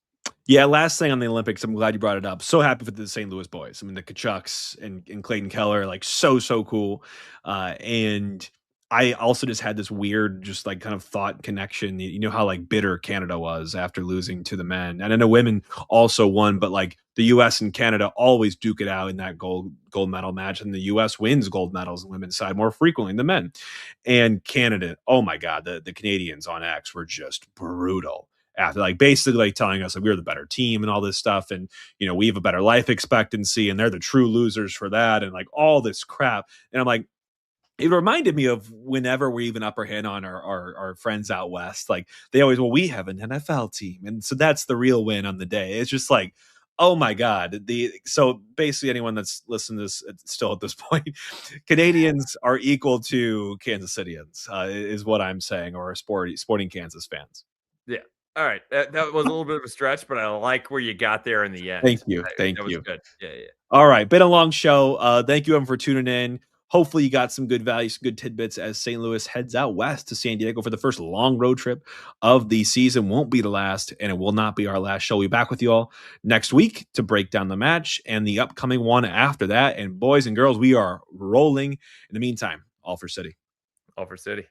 Yeah, last thing on the Olympics, I'm glad you brought it up. So happy for the St. Louis boys. I mean, the Kachucks and Clayton Keller, like so cool. And I also just had this weird, just like kind of thought connection. You know how like bitter Canada was after losing to the men, and I know women also won, but like the U.S. and Canada always duke it out in that gold medal match, and the U.S. wins gold medals on the women's side more frequently than the men. And Canada, oh my God, the Canadians on X were just brutal. After like basically like telling us like we're the better team and all this stuff, and we have a better life expectancy, and they're the true losers for that, and like all this crap. And I'm like, it reminded me of whenever we even upper hand on our friends out west. Like they always, well, we have an NFL team, and so that's the real win on the day. It's just like, oh my God. So basically anyone that's listening to this still at this point, Canadians are equal to Kansas Cityans, is what I'm saying, or sporting Kansas fans. Yeah. All right. That was a little bit of a stretch, but I like where you got there in the end. Thank you. That was good. Yeah. All right. Been a long show. Thank you everyone for tuning in. Hopefully you got some good value, some good tidbits as St. Louis heads out west to San Diego for the first long road trip of the season. Won't be the last, and it will not be our last show. We'll be back with you all next week to break down the match and the upcoming one after that. And boys and girls, we are rolling. In the meantime, all for City. All for City.